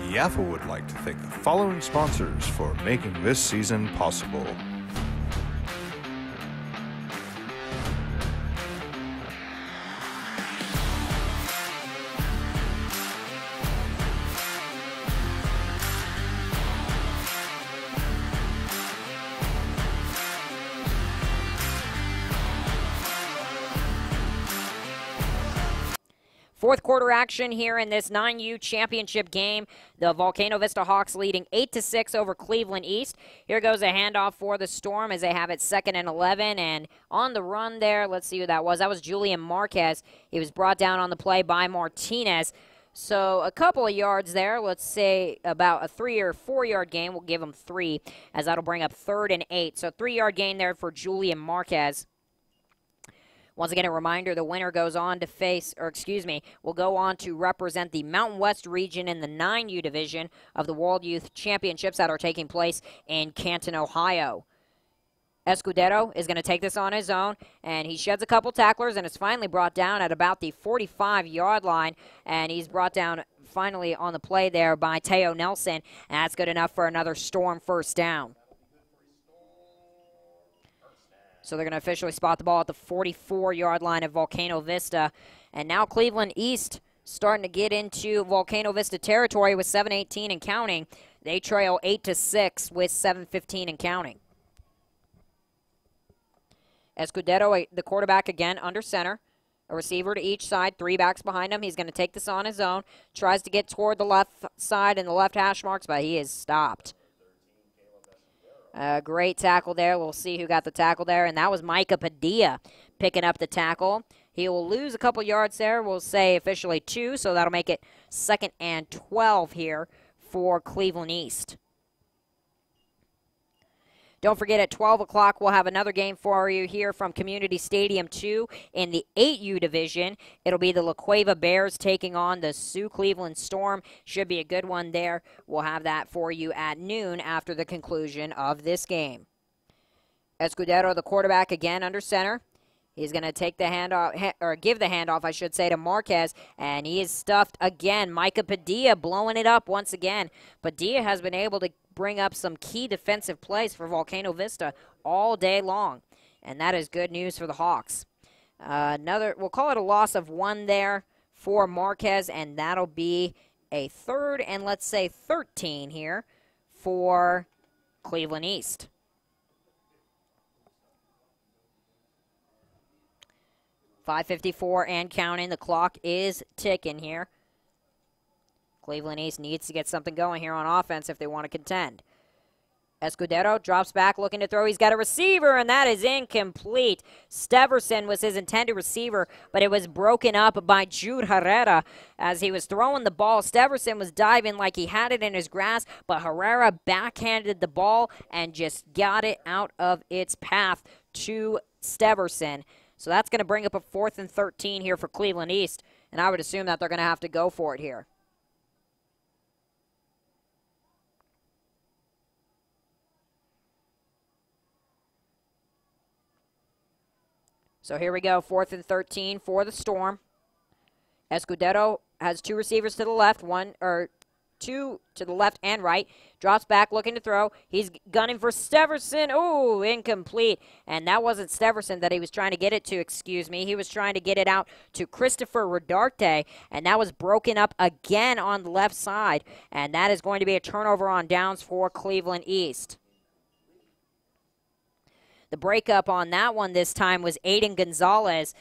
Yaffa would like to thank the following sponsors for making this season possible. Fourth quarter action here in this 9U championship game. The Volcano Vista Hawks leading 8-6 over Cleveland East. Here goes a handoff for the Storm as they have it 2nd and 11. And on the run there, let's see who that was. That was Julian Marquez. He was brought down on the play by Martinez. So a couple of yards there. Let's say about a 3 or 4 yard gain. We'll give him 3 as that'll bring up 3rd and 8. So 3-yard gain there for Julian Marquez. Once again, a reminder, the winner goes on to will go on to represent the Mountain West region in the 9U division of the World Youth Championships that are taking place in Canton, Ohio. Escudero is going to take this on his own, and he sheds a couple tacklers, and is finally brought down at about the 45-yard line, and he's brought down finally on the play there by Teo Nelson, and that's good enough for another Storm first down. So they're going to officially spot the ball at the 44-yard line of Volcano Vista. And now Cleveland East starting to get into Volcano Vista territory with 7:18 and counting. They trail 8-6 with 7:15 and counting. Escudero, the quarterback again under center. A receiver to each side, 3 backs behind him. He's going to take this on his own. Tries to get toward the left side and the left hash marks, but he is stopped. Great tackle there. We'll see who got the tackle there, and that was Micah Padilla picking up the tackle. He will lose a couple yards there. We'll say officially 2, so that'll make it 2nd and 12 here for Cleveland East. Don't forget, at 12 o'clock, we'll have another game for you here from Community Stadium 2 in the 8U division. It'll be the La Cueva Bears taking on the Sioux Cleveland Storm. Should be a good one there. We'll have that for you at noon after the conclusion of this game. Escudero, the quarterback, again under center. He's going to take the handoff, or give the handoff, I should say, to Marquez, and he is stuffed again. Micah Padilla blowing it up once again. Padilla has been able to bring up some key defensive plays for Volcano Vista all day long, and that is good news for the Hawks. We'll call it a loss of 1 there for Marquez, and that'll be a 3rd and let's say 13 here for Cleveland East. .554 and counting. The clock is ticking here. Cleveland East needs to get something going here on offense if they want to contend. Escudero drops back looking to throw. He's got a receiver, and that is incomplete. Steverson was his intended receiver, but it was broken up by Jude Herrera as he was throwing the ball. Steverson was diving like he had it in his grasp, but Herrera backhanded the ball and just got it out of its path to Steverson. So that's going to bring up a 4th and 13 here for Cleveland East, and I would assume that they're going to have to go for it here. So here we go, 4th and 13 for the Storm. Escudero has 2 receivers to the left, 2 to the left and right. Drops back looking to throw. He's gunning for Steverson. Oh, incomplete. And that wasn't Steverson that he was trying to get it to, excuse me. He was trying to get it out to Christopher Rodarte, and that was broken up again on the left side. And that is going to be a turnover on downs for Cleveland East. The breakup on that one this time was Aiden Gonzalez.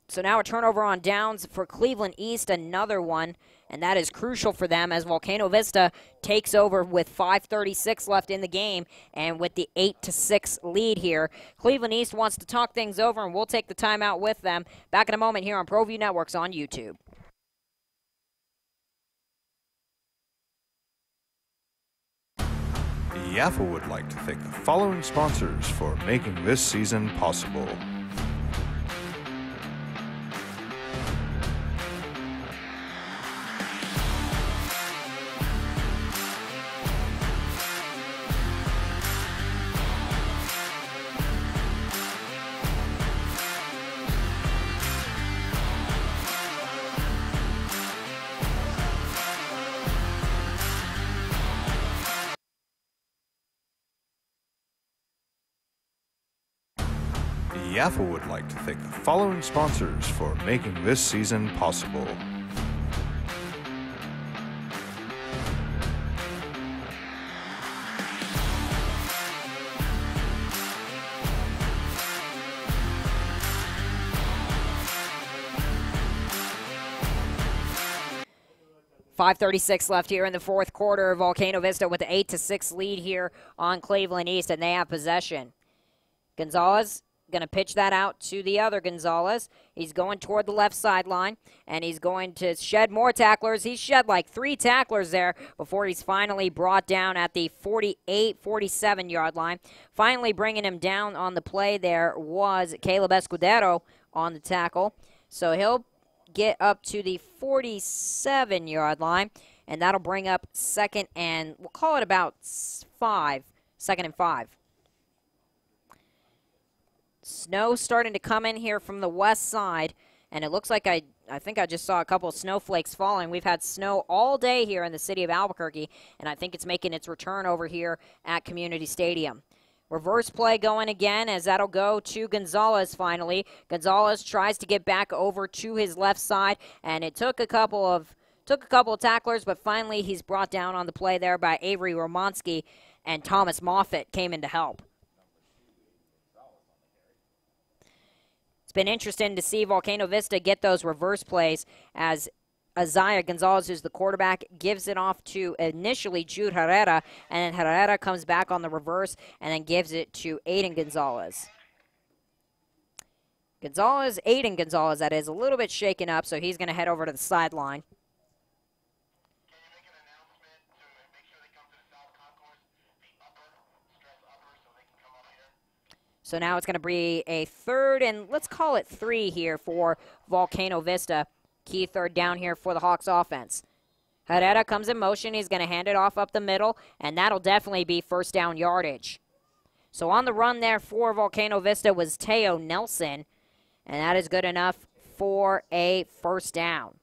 So now a turnover on downs for Cleveland East, another one, and that is crucial for them as Volcano Vista takes over with 5:36 left in the game and with the 8-6 lead here. Cleveland East wants to talk things over, and we'll take the timeout with them. Back in a moment here on ProView Networks on YouTube. Yaffa would like to thank the following sponsors for making this season possible. Yaffa would like to thank the following sponsors for making this season possible. .536 left here in the 4th quarter. Volcano Vista with the 8-6 lead here on Cleveland East, and they have possession. Gonzalez going to pitch that out to the other Gonzalez. He's going toward the left sideline, and he's going to shed more tacklers. He shed like 3 tacklers there before he's finally brought down at the 47-yard line. Finally bringing him down on the play there was Caleb Escudero on the tackle. So he'll get up to the 47-yard line, and that'll bring up 2nd and, we'll call it about 2nd and 5. Snow starting to come in here from the west side, and it looks like I think I just saw a couple of snowflakes falling. We've had snow all day here in the city of Albuquerque, and I think it's making its return over here at Community Stadium. Reverse play going again as that'll go to Gonzalez finally. Gonzalez tries to get back over to his left side, and it took a couple of tacklers, but finally he's brought down on the play there by Avery Romansky, and Thomas Moffitt came in to help. It's been interesting to see Volcano Vista get those reverse plays as Isaiah Gonzalez, who's the quarterback, gives it off to initially Jude Herrera, and then Herrera comes back on the reverse and then gives it to Aiden Gonzalez. Aiden Gonzalez, that is, a little bit shaken up, so he's going to head over to the sideline. So now it's going to be a third and let's call it 3 here for Volcano Vista. Key third down here for the Hawks offense. Herrera comes in motion. He's going to hand it off up the middle, and that'll definitely be first down yardage. So on the run there for Volcano Vista was Teo Nelson, and that is good enough for a first down.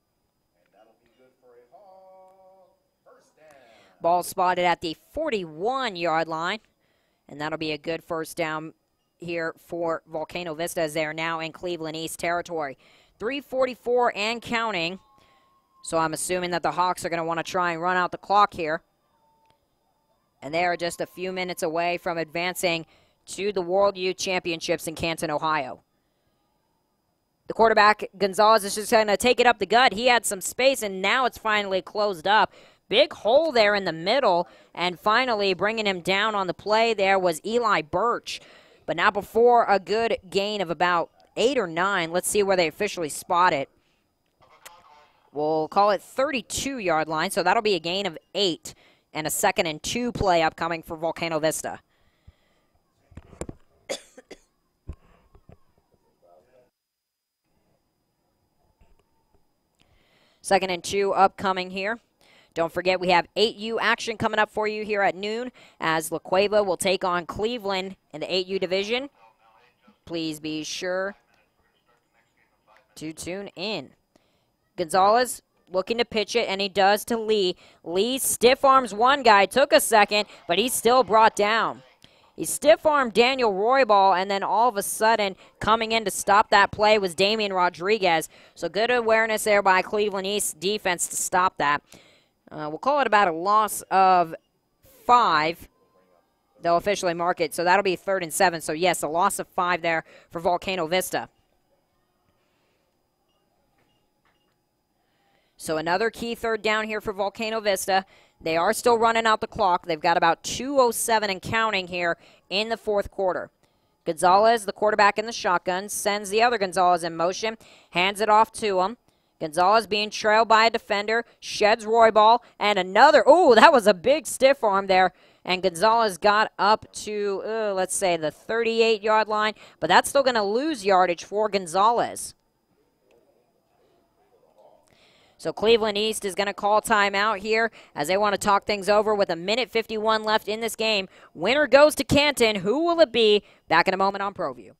Ball spotted at the 41-yard line, and that'll be a good first down here for Volcano Vista as they are now in Cleveland East territory. 3:44 and counting. So I'm assuming that the Hawks are going to want to try and run out the clock here. And they are just a few minutes away from advancing to the World Youth Championships in Canton, Ohio. The quarterback, Gonzalez, is just going to take it up the gut. He had some space, and now it's finally closed up. Big hole there in the middle, and finally bringing him down on the play there was Eli Birch. But now before a good gain of about 8 or 9, let's see where they officially spot it. We'll call it 32-yard line, so that'll be a gain of 8 and a 2nd and 2 play upcoming for Volcano Vista. Second and 2 upcoming here. Don't forget we have 8U action coming up for you here at noon as La Cueva will take on Cleveland in the 8U division. Please be sure to tune in. Gonzalez looking to pitch it, and he does to Lee. Lee stiff arms one guy, took a second, but he's still brought down. He stiff-armed Daniel Roybal, and then all of a sudden, coming in to stop that play was Damian Rodriguez. So good awareness there by Cleveland East defense to stop that. We'll call it about a loss of 5. They'll officially mark it, so that'll be 3rd and 7. So, yes, a loss of 5 there for Volcano Vista. So another key third down here for Volcano Vista. They are still running out the clock. They've got about 2:07 and counting here in the fourth quarter. Gonzalez, the quarterback in the shotgun, sends the other Gonzalez in motion, hands it off to him. Gonzalez being trailed by a defender, sheds Roybal, and another, that was a big stiff arm there. And Gonzalez got up to, let's say, the 38-yard line, but that's still going to lose yardage for Gonzalez. So Cleveland East is going to call timeout here as they want to talk things over with 1:51 left in this game. Winner goes to Canton. Who will it be? Back in a moment on ProView.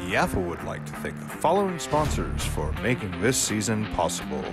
Yaffa would like to thank the following sponsors for making this season possible.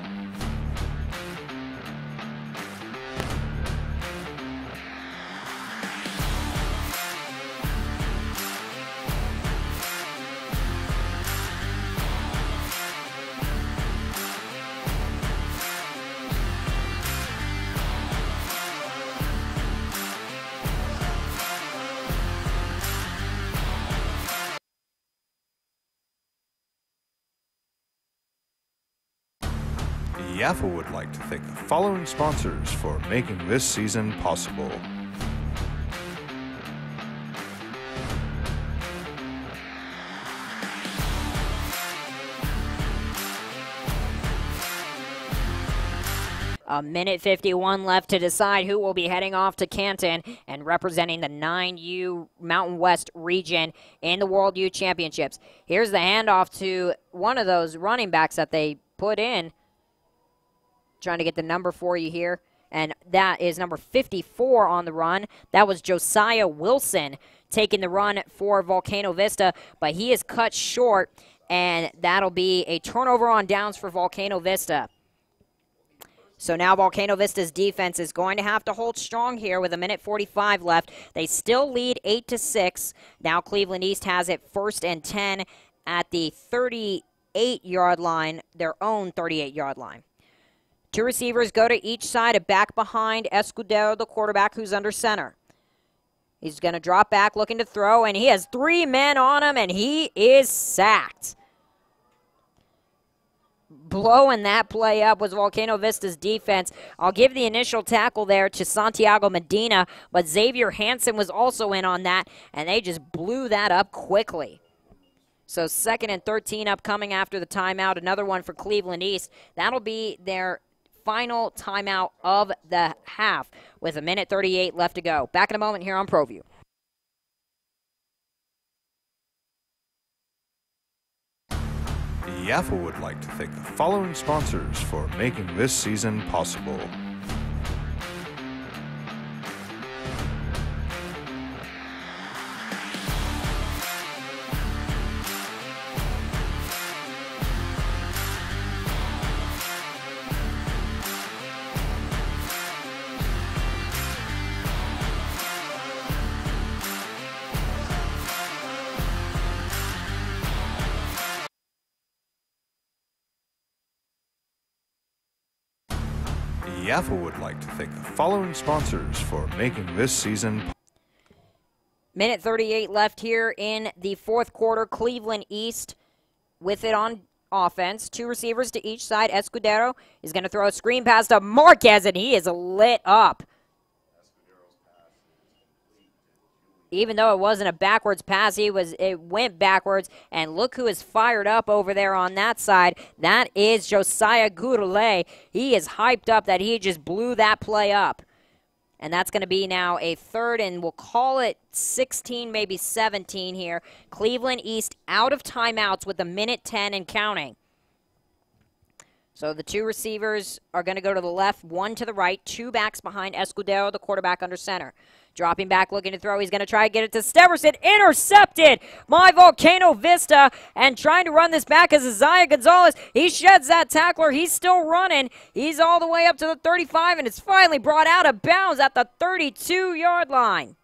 Yaffa would like to thank the following sponsors for making this season possible. A 1:51 left to decide who will be heading off to Canton and representing the 9U Mountain West region in the World Youth Championships. Here's the handoff to one of those running backs that they put in. Trying to get the number for you here. And that is number 54 on the run. That was Josiah Wilson taking the run for Volcano Vista, but he is cut short, and that'll be a turnover on downs for Volcano Vista. So now Volcano Vista's defense is going to have to hold strong here with 1:45 left. They still lead 8-6. Now Cleveland East has it 1st and 10 at the 38-yard line, their own 38-yard line. 2 receivers go to each side, a back behind Escudero, the quarterback, who's under center. He's going to drop back, looking to throw, and he has 3 men on him, and he is sacked. Blowing that play up was Volcano Vista's defense. I'll give the initial tackle there to Santiago Medina, but Xavier Hansen was also in on that, and they just blew that up quickly. So 2nd and 13 upcoming after the timeout, another one for Cleveland East. That'll be their final timeout of the half with 1:38 left to go. Back in a moment here on ProView. Yaffa would like to thank the following sponsors for making this season possible. Yaffa would like to thank the following sponsors for making this season possible. 1:38 left here in the fourth quarter. Cleveland East with it on offense. 2 receivers to each side. Escudero is going to throw a screen pass to Marquez, and he is lit up. Even though it wasn't a backwards pass, it went backwards. And look who is fired up over there on that side. That is Josiah Goulet. He is hyped up that he just blew that play up. And that's going to be now a third, and we'll call it 16, maybe 17 here. Cleveland East out of timeouts with 1:10 and counting. So the 2 receivers are going to go to the left, 1 to the right, 2 backs behind Escudero, the quarterback under center. Dropping back, looking to throw. He's going to try to get it to Steverson. Intercepted by Volcano Vista. And trying to run this back is Isaiah Gonzalez. He sheds that tackler. He's still running. He's all the way up to the 35, and it's finally brought out of bounds at the 32-yard line.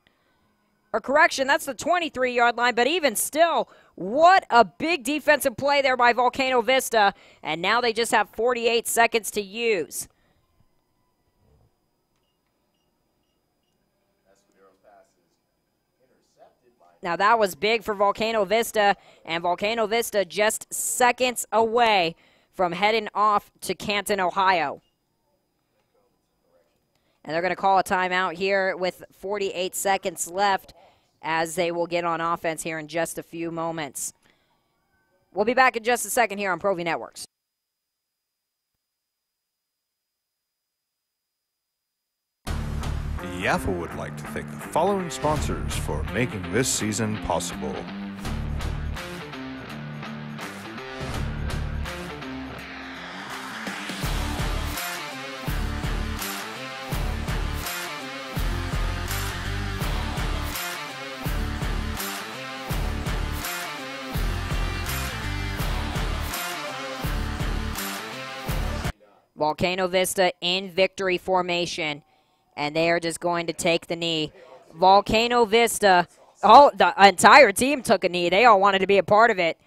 Or correction, that's the 23-yard line, but even still, what a big defensive play there by Volcano Vista. And now they just have 48 seconds to use. Now that was big for Volcano Vista, and Volcano Vista just seconds away from heading off to Canton, Ohio. And they're going to call a timeout here with 48 seconds left as they will get on offense here in just a few moments. We'll be back in just a second here on ProView Networks. Yaffa would like to thank the following sponsors for making this season possible. Volcano Vista in victory formation. And they are just going to take the knee. Volcano Vista, the entire team took a knee. They all wanted to be a part of it.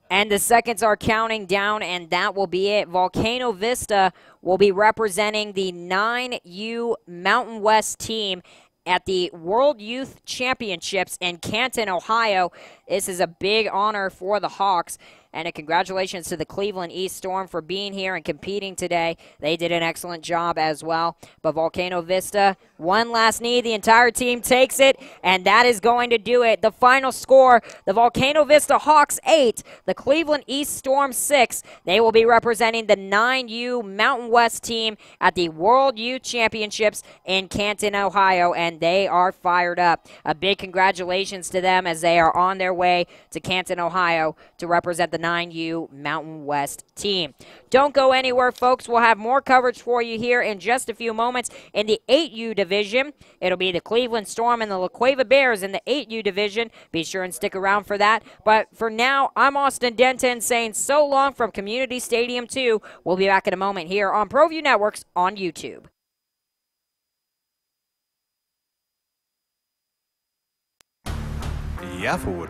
And the seconds are counting down, and that will be it. Volcano Vista will be representing the 9U Mountain West team at the World Youth Championships in Canton, Ohio. This is a big honor for the Hawks. And a congratulations to the Cleveland East Storm for being here and competing today. They did an excellent job as well. But Volcano Vista, one last knee. The entire team takes it, and that is going to do it. The final score, the Volcano Vista Hawks 8, the Cleveland East Storm 6. They will be representing the 9U Mountain West team at the World Youth Championships in Canton, Ohio, and they are fired up. A big congratulations to them as they are on their way to Canton, Ohio to represent the 9U Mountain West team. Don't go anywhere, folks. We'll have more coverage for you here in just a few moments. In the 8U division, it'll be the Cleveland Storm and the La Cueva Bears in the 8U division. Be sure and stick around for that. But for now, I'm Austin Denton saying so long from Community Stadium 2. We'll be back in a moment here on ProView Networks on YouTube. Yaffa would